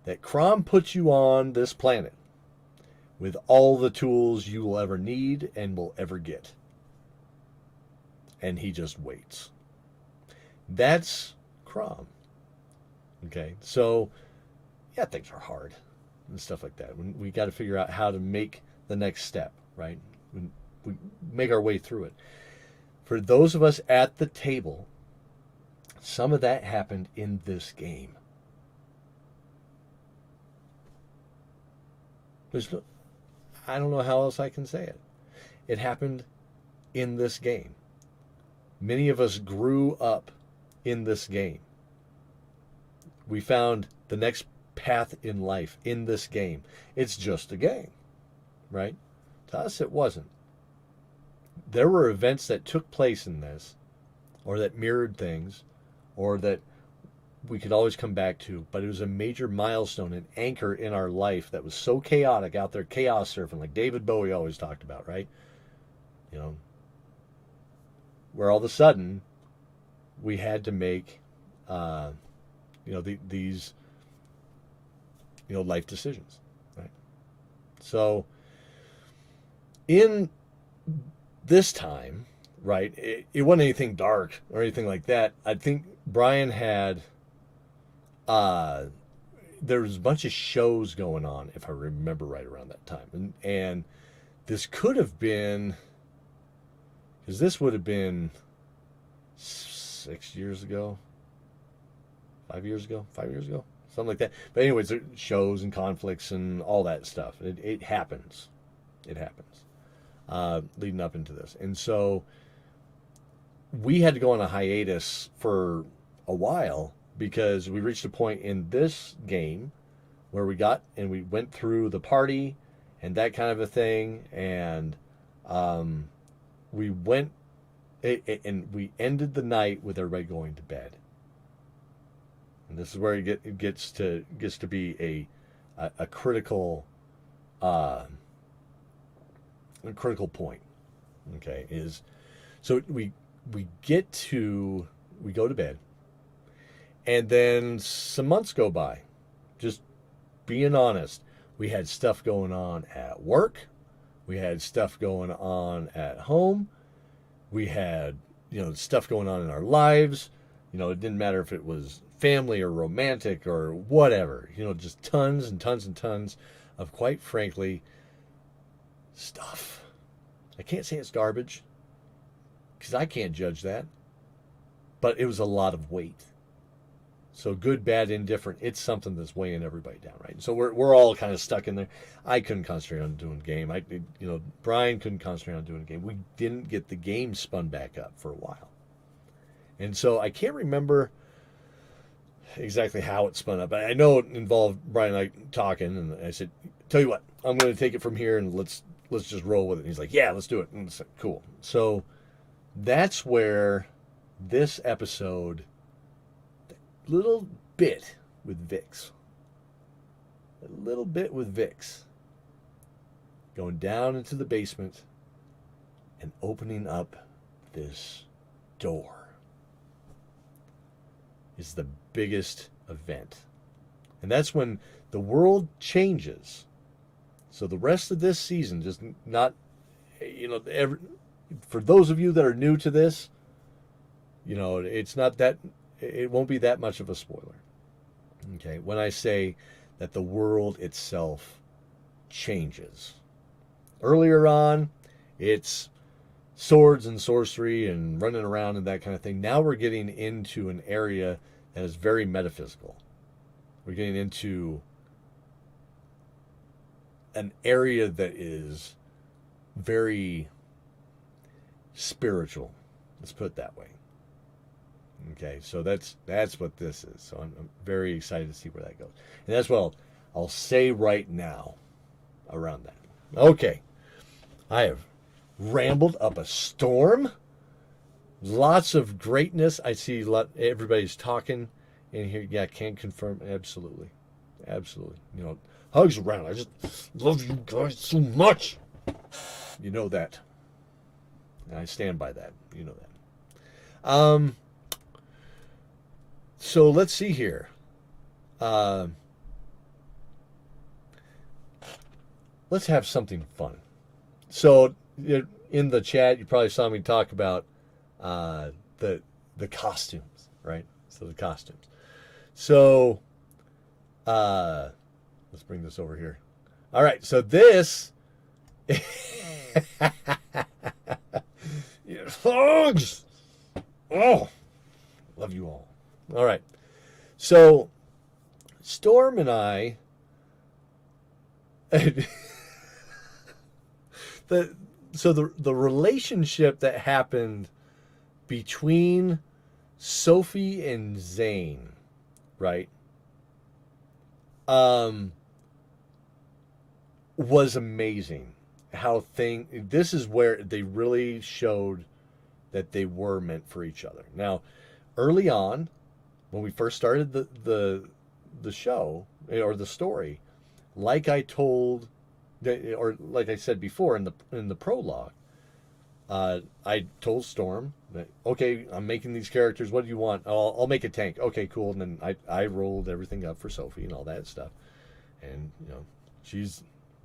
that Crom puts you on this planet with all the tools you will ever need and will ever get. And he just waits. That's Crom. Okay, so yeah, things are hard and stuff like that. We got to figure out how to make the next step, right? We make our way through it. For those of us at the table, some of that happened in this game. I don't know how else I can say it. It happened in this game. Many of us grew up in this game. We found the next path in life in this game. It's just a game, right? To us, it wasn't. There were events that took place in this, or that mirrored things, or that we could always come back to, but it was a major milestone, an anchor in our life that was so chaotic out there, chaos surfing, like David Bowie always talked about, right? You know, where all of a sudden we had to make, these, life decisions, right? So in this time, right, it wasn't anything dark or anything like that. I think Brian had, there was a bunch of shows going on, if I remember right, around that time. And this could have been, because this would have been 6 years ago, 5 years ago, something like that. But anyways, there shows and conflicts and all that stuff. It happens. It happens. Leading up into this. And so we had to go on a hiatus for a while because we reached a point in this game where we went through the party and that kind of a thing. And we went and we ended the night with everybody going to bed. And this is where it gets to be a critical point. Okay, is so we go to bed, and then some months go by. Just being honest, we had stuff going on at work, we had stuff going on at home, we had stuff going on in our lives. It didn't matter if it was family or romantic or whatever, just tons and tons and tons of, quite frankly, stuff. I can't say it's garbage because I can't judge that, but it was a lot of weight. So good, bad, indifferent, it's something that's weighing everybody down, right? So we're all kind of stuck in there. I couldn't concentrate on doing a game. Brian couldn't concentrate on doing a game. We didn't get the game spun back up for a while. And so I can't remember exactly how it spun up. I know it involved Brian and I talking, and I said, tell you what, I'm going to take it from here and let's just roll with it. And he's like, yeah, let's do it. And it's like, cool. So that's where this episode, little bit with Vix, going down into the basement and opening up this door is the biggest event. And that's when the world changes. So the rest of this season, just not, for those of you that are new to this, it's not that, it won't be that much of a spoiler. Okay, when I say that the world itself changes. Earlier on, it's swords and sorcery and running around and that kind of thing. Now we're getting into an area that is very metaphysical. We're getting into an area that is very spiritual. Let's put it that way. Okay, so that's what this is. So I'm very excited to see where that goes. And that's what I'll say right now around that. Okay, I have rambled up a storm. Lots of greatness. I see everybody's talking in here. Yeah, can confirm. Absolutely. Hugs around. I just love you guys so much. You know that. And I stand by that. You know that. So let's see here. Let's have something fun. So in the chat, you probably saw me talk about the costumes, right? So the costumes. So let's bring this over here. All right. So this. Hugs. Oh, love you all. All right. So Storm and I. The relationship that happened between Sophie and Zane, right? Was amazing. This is where they really showed that they were meant for each other. Now, early on, when we first started the show or the story, like I told, or like I said before in the prologue, I told Storm that, okay, I'm making these characters. What do you want? I'll make a tank. Okay, cool. And then I rolled everything up for Sophie and all that stuff. And she's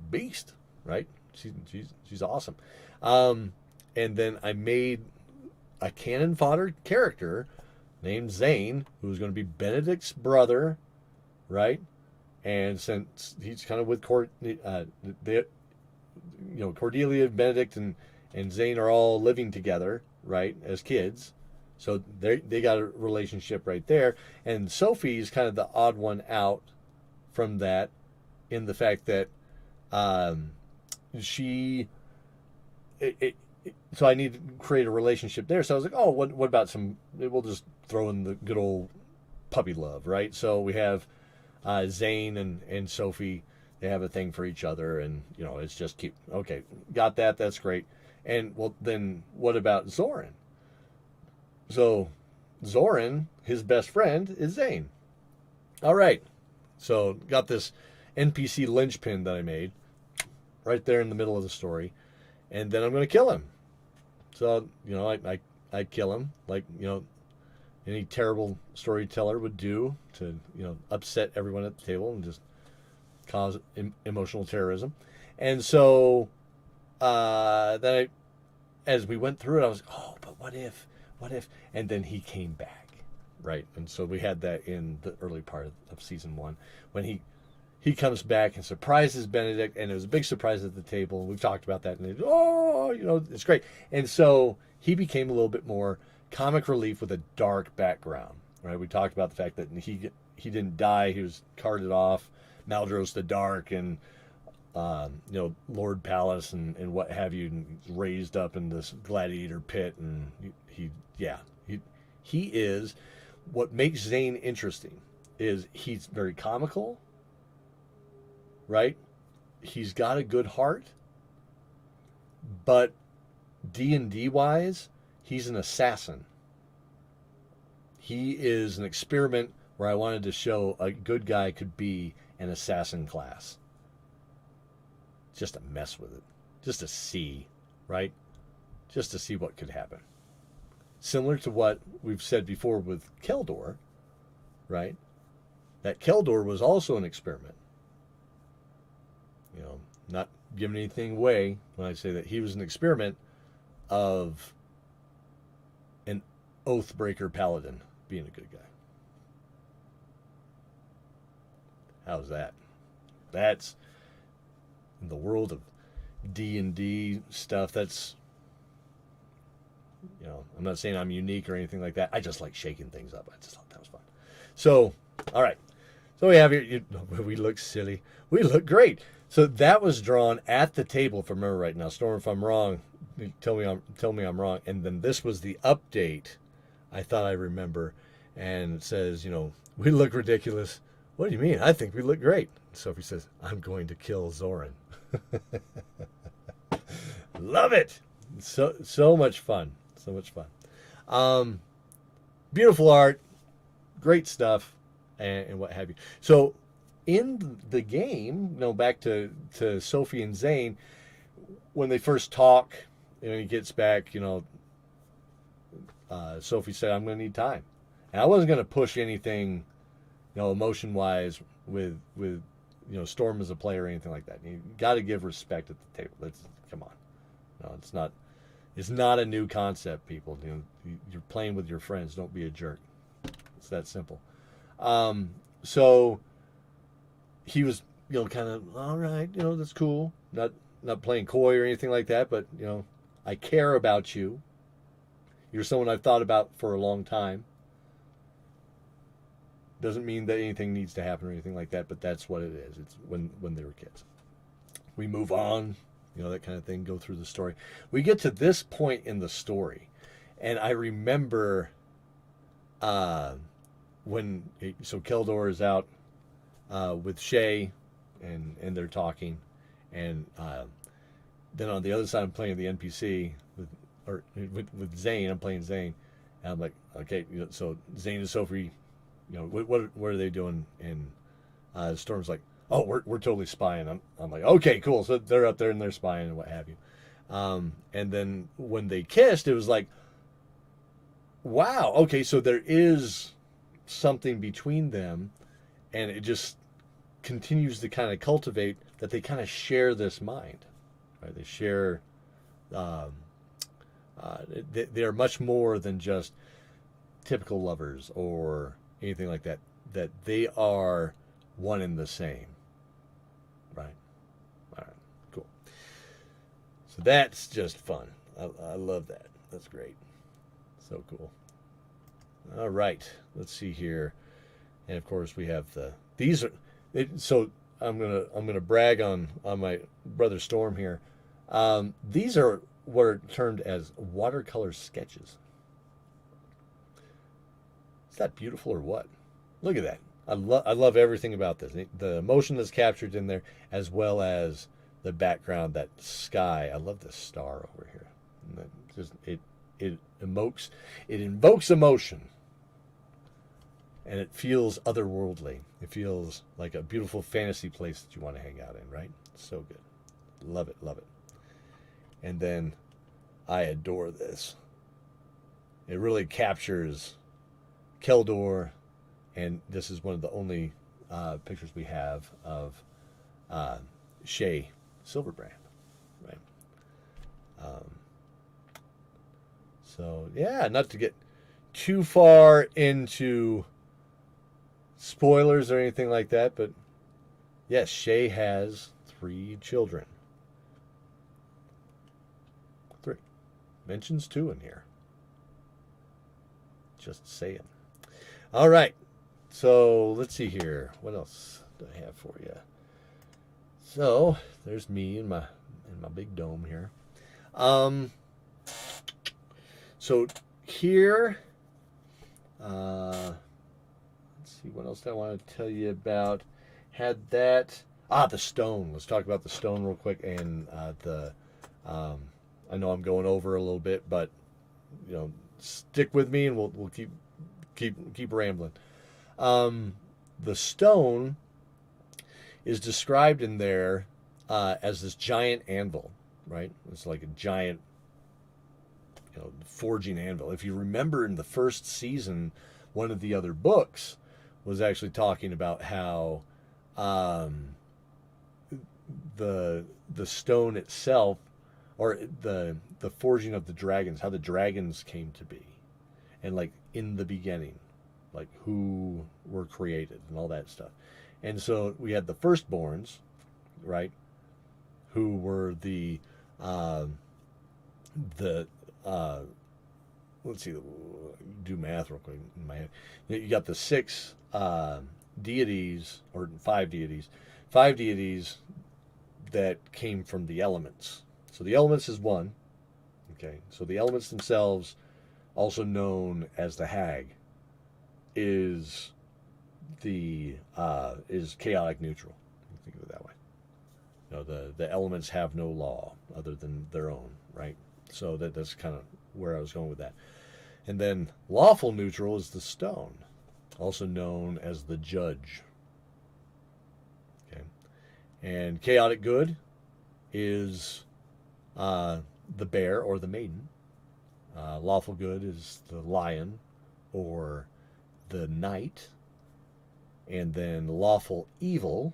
beast, right? She's awesome. And then I made a cannon fodder character named Zane, who's going to be Benedict's brother, right? And since he's kind of with Cordelia, Benedict, and Zane are all living together, right, as kids. So they got a relationship right there. And Sophie's kind of the odd one out from that, in the fact that so I need to create a relationship there. So I was like, oh, what about we'll just throw in the good old puppy love, right? So we have Zane and Sophie. They have a thing for each other, and it's just keep okay. Got that? That's great. And well, then what about Zoran? So Zoran, his best friend, is Zane. All right. So got this NPC linchpin that I made right there in the middle of the story, and then I'm going to kill him. So I kill him like any terrible storyteller would do to upset everyone at the table and just cause emotional terrorism. And so then as we went through it, I was like, oh, but what if, and then he came back, right? And so we had that in the early part of season 1 when he comes back and surprises Benedict, and it was a big surprise at the table. We've talked about that, and it's great. And so he became a little bit more comic relief with a dark background, right? We talked about the fact that he didn't die; he was carted off, Maldros the Dark, and Lord Palace and what have you, and raised up in this gladiator pit, and he is what makes Zane interesting is he's very comical, right? He's got a good heart, but D&D wise, he's an assassin. He is an experiment where I wanted to show a good guy could be an assassin class. Just to mess with it. Just to see, right? Just to see what could happen. Similar to what we've said before with Keldor, right? That Keldor was also an experiment. Not giving anything away when I say that he was an experiment of an Oathbreaker paladin being a good guy. How's that? That's in the world of D&D stuff. That's I'm not saying I'm unique or anything like that. I just like shaking things up. I just thought that was fun. So, all right. So we have here. We look silly. We look great. So that was drawn at the table, if I remember right now. Storm, if I'm wrong, tell me I'm wrong. And then this was the update. I thought I remember, and it says, we look ridiculous. What do you mean? I think we look great. Sophie says, I'm going to kill Zoran. Love it. So much fun. So much fun. Beautiful art, great stuff, and what have you. So in the game, back to Sophie and Zane, when they first talk, he gets back, Sophie said, I'm going to need time. And I wasn't going to push anything, emotion-wise with Storm as a player or anything like that. You got to give respect at the table. Come on. No, it's not a new concept, people. You're playing with your friends. Don't be a jerk. It's that simple. So he was, kind of, all right, that's cool. Not playing coy or anything like that, but, I care about you. You're someone I've thought about for a long time. Doesn't mean that anything needs to happen or anything like that, but that's what it is. It's when they were kids. We move on, that kind of thing, go through the story. We get to this point in the story, and I remember when Keldor is out with Shay, and they're talking, and then on the other side I'm playing the NPC with Zane. I'm playing Zane, and I'm like, okay, so Zane and Sophie what are they doing? And Storm's like, oh, we're totally spying. I'm like, okay, cool. So they're up there and they're spying and what have you. And then when they kissed, it was like, wow, okay, so there is something between them, and it just continues to kind of cultivate that they kind of share this mind, right? They share, they are much more than just typical lovers or anything like that, that they are one and the same, right? All right, cool. So that's just fun. I love that. That's great. So cool. All right, let's see here, and of course we have these are. So I'm gonna brag on my brother Storm here. These are what are termed as watercolor sketches. Is that beautiful or what? Look at that. I love everything about this. The emotion that's captured in there, as well as the background, that sky. I love this star over here. And that just it invokes emotion, and it feels otherworldly. It feels like a beautiful fantasy place that you want to hang out in, right? So good. Love it, love it. And then I adore this. It really captures Keldor, and this is one of the only pictures we have of Shay Silverbrand, right? So yeah, not to get too far into spoilers or anything like that, but yes, Shay has 3 children. 3. Mentions 2 in here. Just saying. All right. So let's see here. What else do I have for you? So there's me in my big dome here. So here, let's see what else I want to tell you about. Had that the stone. Let's talk about the stone real quick, and I know I'm going over a little bit, but stick with me, and we'll keep rambling. The stone is described in there as this giant anvil, right? It's like a giant, forging anvil. If you remember in the first season, one of the other books was actually talking about how the stone itself, or the forging of the dragons, how the dragons came to be, and like in the beginning, like who were created and all that stuff. And so we had the firstborns, right, who were the let's see, do math real quick in my head. You got the 6 deities, or 5 deities that came from the elements. So the elements is one. Okay, so the elements themselves, also known as the Hag, is chaotic neutral. Think of it that way. The elements have no law other than their own, right? So that's kind of where I was going with that. And then lawful neutral is the stone, also known as the judge. Okay, and chaotic good is the bear or the maiden. Lawful good is the lion or the knight. And then lawful evil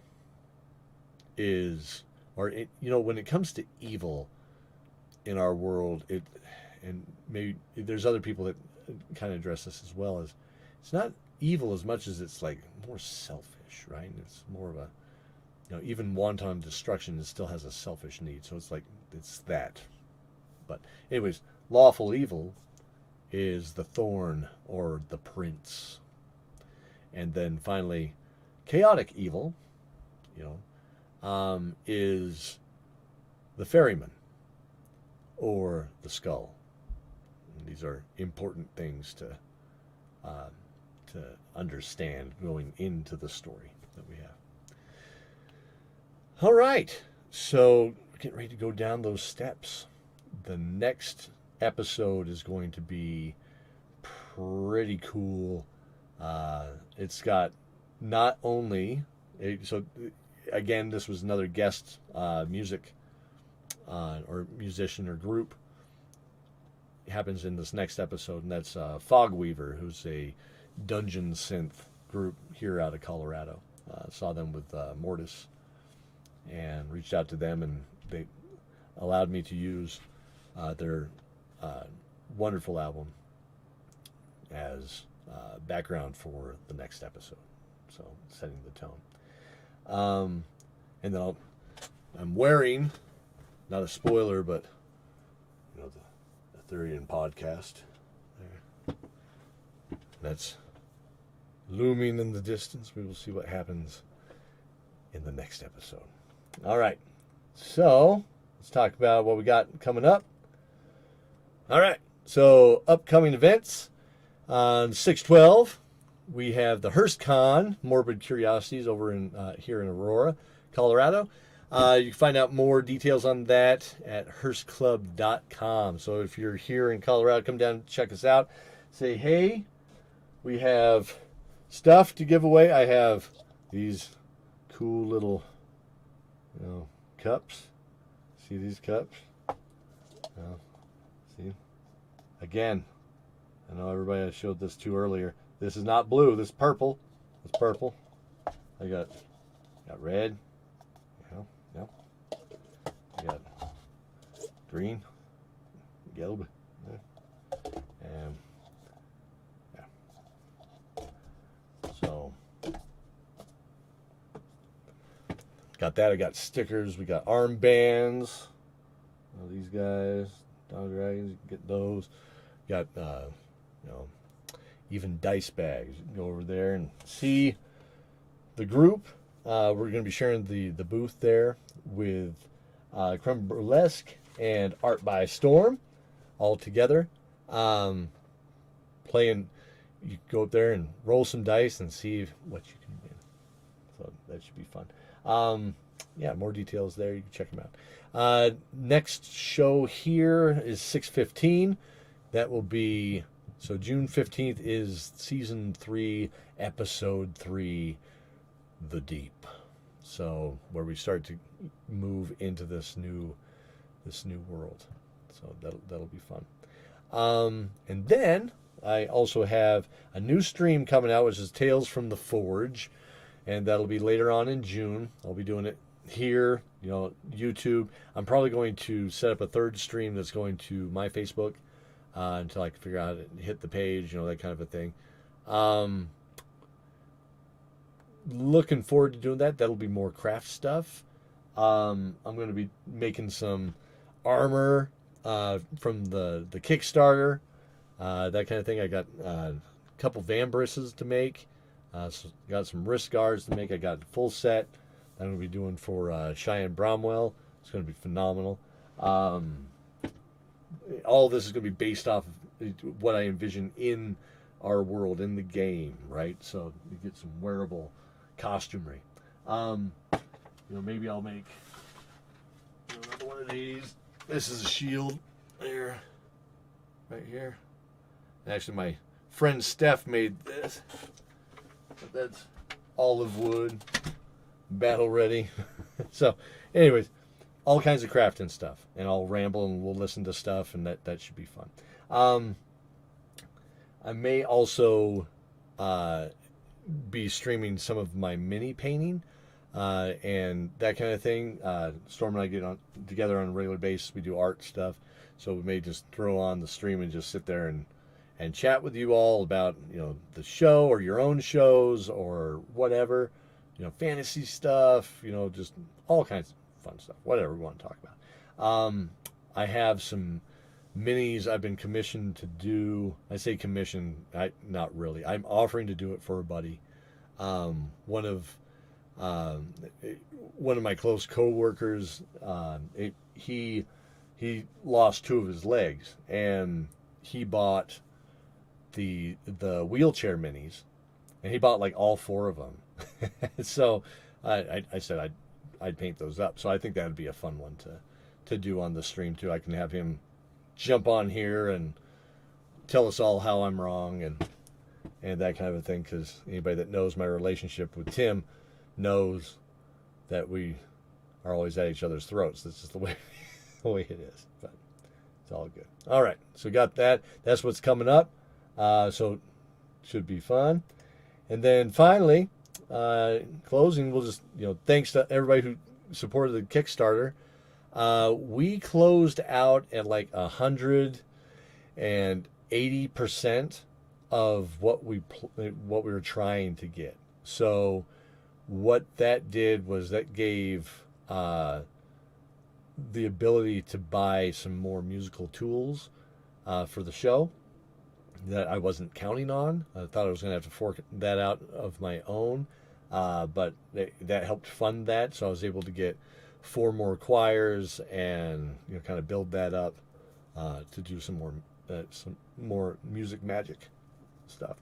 is, when it comes to evil in our world, and maybe there's other people that kind of address this as well, as it's not evil as much as it's like more selfish, right? It's more of a, even wanton destruction, it still has a selfish need. So it's like, it's that. But anyways, lawful evil is the thorn or the prince. And then finally, chaotic evil, is the ferryman or the skull. And these are important things to understand going into the story that we have. All right, so we're getting ready to go down those steps. The next episode is going to be pretty cool. It's got not only so again, this was another guest music or musician or group. It happens in this next episode, and that's Fogweaver, who's a dungeon synth group here out of Colorado. Saw them with Mortis and reached out to them, and they allowed me to use their wonderful album as background for the next episode. So setting the tone. And then I'm wearing, not a spoiler, but you know, the Arthurian podcast there. That's looming in the distance. We will see what happens in the next episode. All right. So let's talk about what we got coming up. All right. So upcoming events on 6/12. We have the HearstCon, Morbid Curiosities, over in here in Aurora, Colorado. You can find out more details on that at hearstclub.com. So if you're here in Colorado, come down and check us out. Say, hey, we have stuff to give away. I have these cool little, cups. See these cups? See? Again, I know everybody I showed this to earlier. This is not blue. This is purple. It's purple. I got red. Yep. I got green, yellow, and yeah. So got that. I got stickers. We got armbands. These guys, Dog Dragons. You can get those. Got even dice bags. You can go over there and see the group. We're going to be sharing the booth there with Creme Burlesque and Art by Storm all together. Playing, you go up there and roll some dice and see what you can win. So that should be fun. Yeah, more details there. You can check them out. Next show here is 6/15. That will be... So June 15th is Season 3, Episode 3, The Deep. So where we start to move into this new world. So that'll be fun. And then I also have a new stream coming out, which is Tales from the Forge. And that'll be later on in June. I'll be doing it here, YouTube. I'm probably going to set up a third stream that's going to my Facebook. Until I can figure out how to hit the page, that kind of a thing. Looking forward to doing that. That'll be more craft stuff. I'm going to be making some armor from the Kickstarter, that kind of thing. I got a couple Vambrisses to make. So got some wrist guards to make. I got a full set that I'm going to be doing for Cheyenne Bromwell. It's going to be phenomenal. All this is going to be based off of what I envision in our world, in the game, right? So you get some wearable costumery. Maybe I'll make another one of these. This is a shield there, right here. Actually, my friend Steph made this. But that's olive wood, battle ready. So, anyways. All kinds of crafting stuff, and I'll ramble and we'll listen to stuff, and that should be fun. I may also be streaming some of my mini painting and that kind of thing. Storm and I get together on a regular basis. We do art stuff, so we may just throw on the stream and just sit there and chat with you all about the show or your own shows or whatever, fantasy stuff, just all kinds of fun stuff, whatever we want to talk about. I have some minis I've been commissioned to do. I say commissioned, not really. I'm offering to do it for a buddy. One of my close coworkers, he lost 2 of his legs, and he bought the wheelchair minis, and he bought like all 4 of them. So I said I'd paint those up. So I think that would be a fun one to do on the stream too. I can have him jump on here and tell us all how I'm wrong and and that kind of a thing, because anybody that knows my relationship with Tim knows that we are always at each other's throats. That's just the way it is. But it's all good. All right, so we got that. That's what's coming up. So should be fun. And then finally, closing, we'll just, thanks to everybody who supported the Kickstarter. We closed out at like 180% of what we were trying to get. So what that did was that gave the ability to buy some more musical tools for the show that I wasn't counting on. I thought I was going to have to fork that out of my own, but that helped fund that. So I was able to get 4 more choirs and kind of build that up to do some more music magic stuff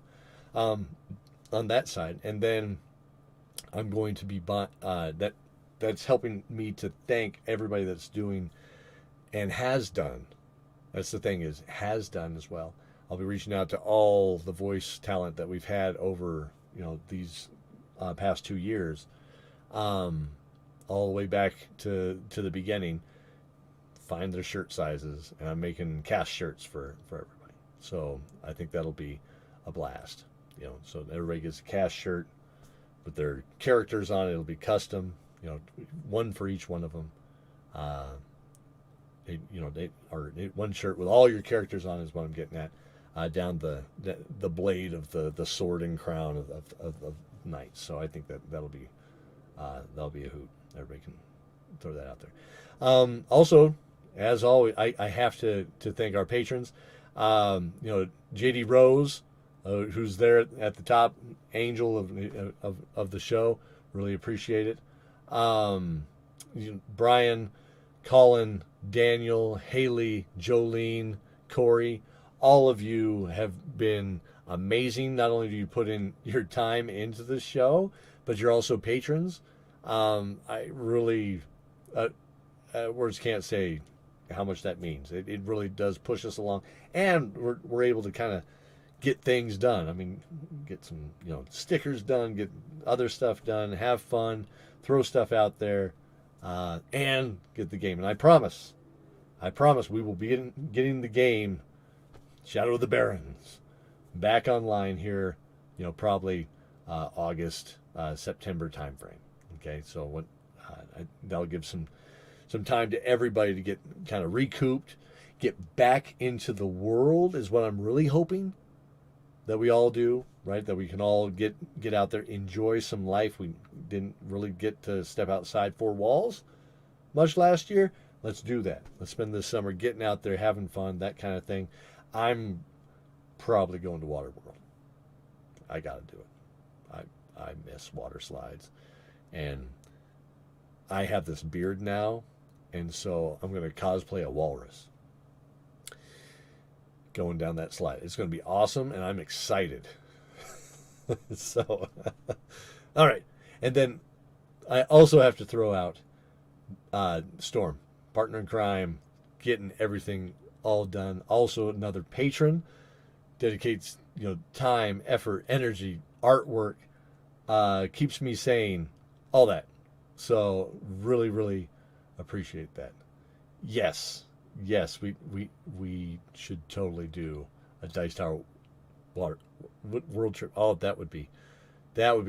on that side. And then I'm going to be that's helping me to thank everybody that's doing and has done. That's the thing, is has done as well. I'll be reaching out to all the voice talent that we've had over these past 2 years, all the way back to the beginning. Find their shirt sizes, and I'm making cast shirts for everybody. So I think that'll be a blast. So everybody gets a cast shirt with their characters on it. It'll be custom. One for each one of them. One shirt with all your characters on is what I'm getting at. Down the blade of the sword and crown of knights. So I think that'll be a hoot. Everybody can throw that out there. Also, as always, I have to thank our patrons. JD Rose, who's there at the top, angel of the show. Really appreciate it. Brian, Colin, Daniel, Haley, Jolene, Corey, all of you have been amazing. Not only do you put in your time into the show, but you're also patrons. I really, words can't say how much that means. It really does push us along, and we're able to kind of get things done. I mean, get some stickers done, get other stuff done, have fun, throw stuff out there, and get the game. And I promise we will be getting the game Shadow of the Barons back online here, probably August, September timeframe. Okay, so that'll give some time to everybody to get kind of recouped, get back into the world is what I'm really hoping that we all do, right? That we can all get out there, enjoy some life. We didn't really get to step outside 4 walls much last year. Let's do that. Let's spend this summer getting out there, having fun, that kind of thing. I'm probably going to Waterworld. I got to do it. I miss water slides. And I have this beard now, and so I'm going to cosplay a walrus going down that slide. It's going to be awesome, and I'm excited. So, all right. And then I also have to throw out Storm, partner in crime, getting everything all done. Also another patron, dedicates time, effort, energy, artwork, keeps me sane, all that. So really, really appreciate that. Yes, we should totally do a Dice Tower world trip. Oh, that would be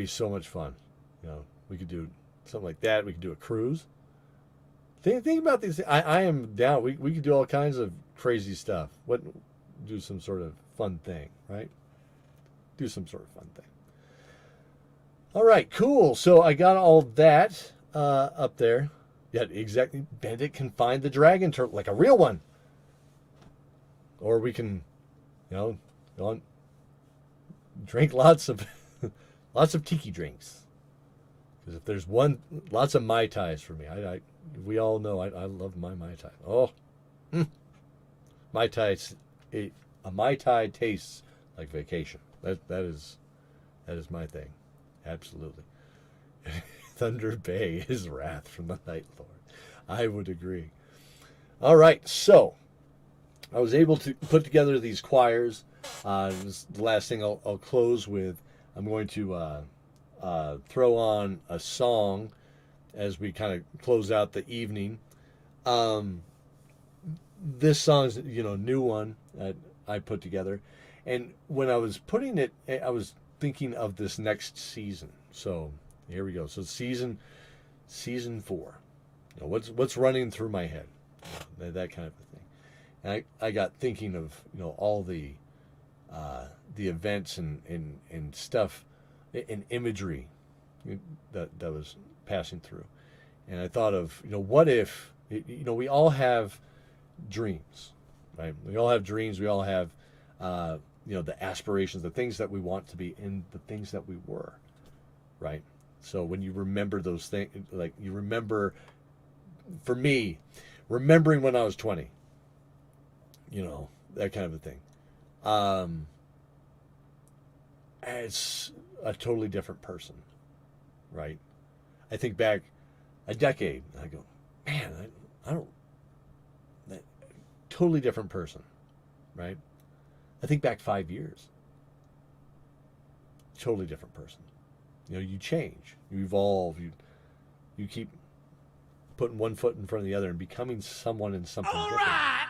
so much fun. We could do something like that. We could do a cruise. Think about these. I am down. We could do all kinds of crazy stuff. Do some sort of fun thing, right? Do some sort of fun thing. All right, cool. So I got all that up there. Yeah, exactly. Bandit can find the dragon turtle like a real one. Or we can, go on, drink lots of tiki drinks. Because if there's lots of Mai Tais for me. We all know I love my Mai Tai. Oh, Mai Tai, a Mai Tai tastes like vacation. That is my thing. Absolutely. Thunder Bay is wrath from the Night Lord. I would agree. All right, so I was able to put together these choirs. The last thing I'll close with, I'm going to throw on a song as we kind of close out the evening. This song's new one that I put together, and when I was putting it, I was thinking of this next season. So here we go. So season 4. What's running through my head, that kind of a thing. And I got thinking of all the events and stuff and imagery that was passing through, and I thought of what if we all have dreams, right? We all have dreams. We all have the aspirations, the things that we want to be, and the things that we were, right? So when you remember those things, like you remember, for me, remembering when I was 20, that kind of a thing. As a totally different person, right? I think back a decade, and I go, man, I don't, totally different person, right? I think back 5 years, totally different person. You change, you evolve, you keep putting one foot in front of the other and becoming someone in something different. Right.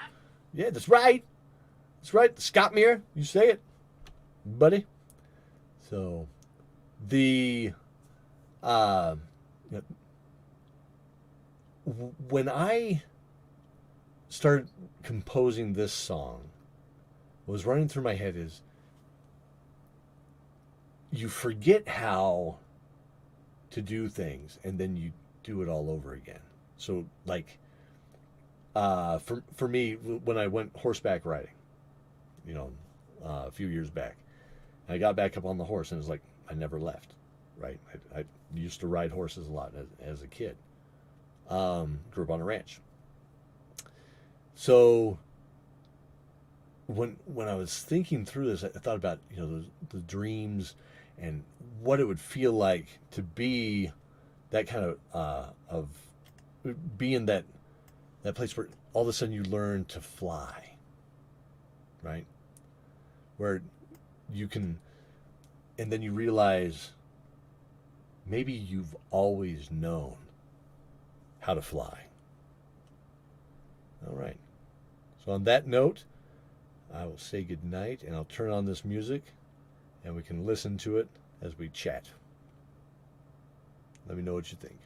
Yeah, that's right. That's right. Scott Muir, you say it, buddy. So, when I started composing this song, what was running through my head is, you forget how to do things and then you do it all over again. So like, for me, when I went horseback riding, a few years back, I got back up on the horse and it was like, I never left, right? I used to ride horses a lot as a kid. Grew up on a ranch. So when I was thinking through this, I thought about the dreams and what it would feel like to be that kind of being that place where all of a sudden you learn to fly, right? Where you can, and then you realize maybe you've always known how to fly. All right. So on that note, I will say goodnight, and I'll turn on this music, and we can listen to it as we chat. Let me know what you think.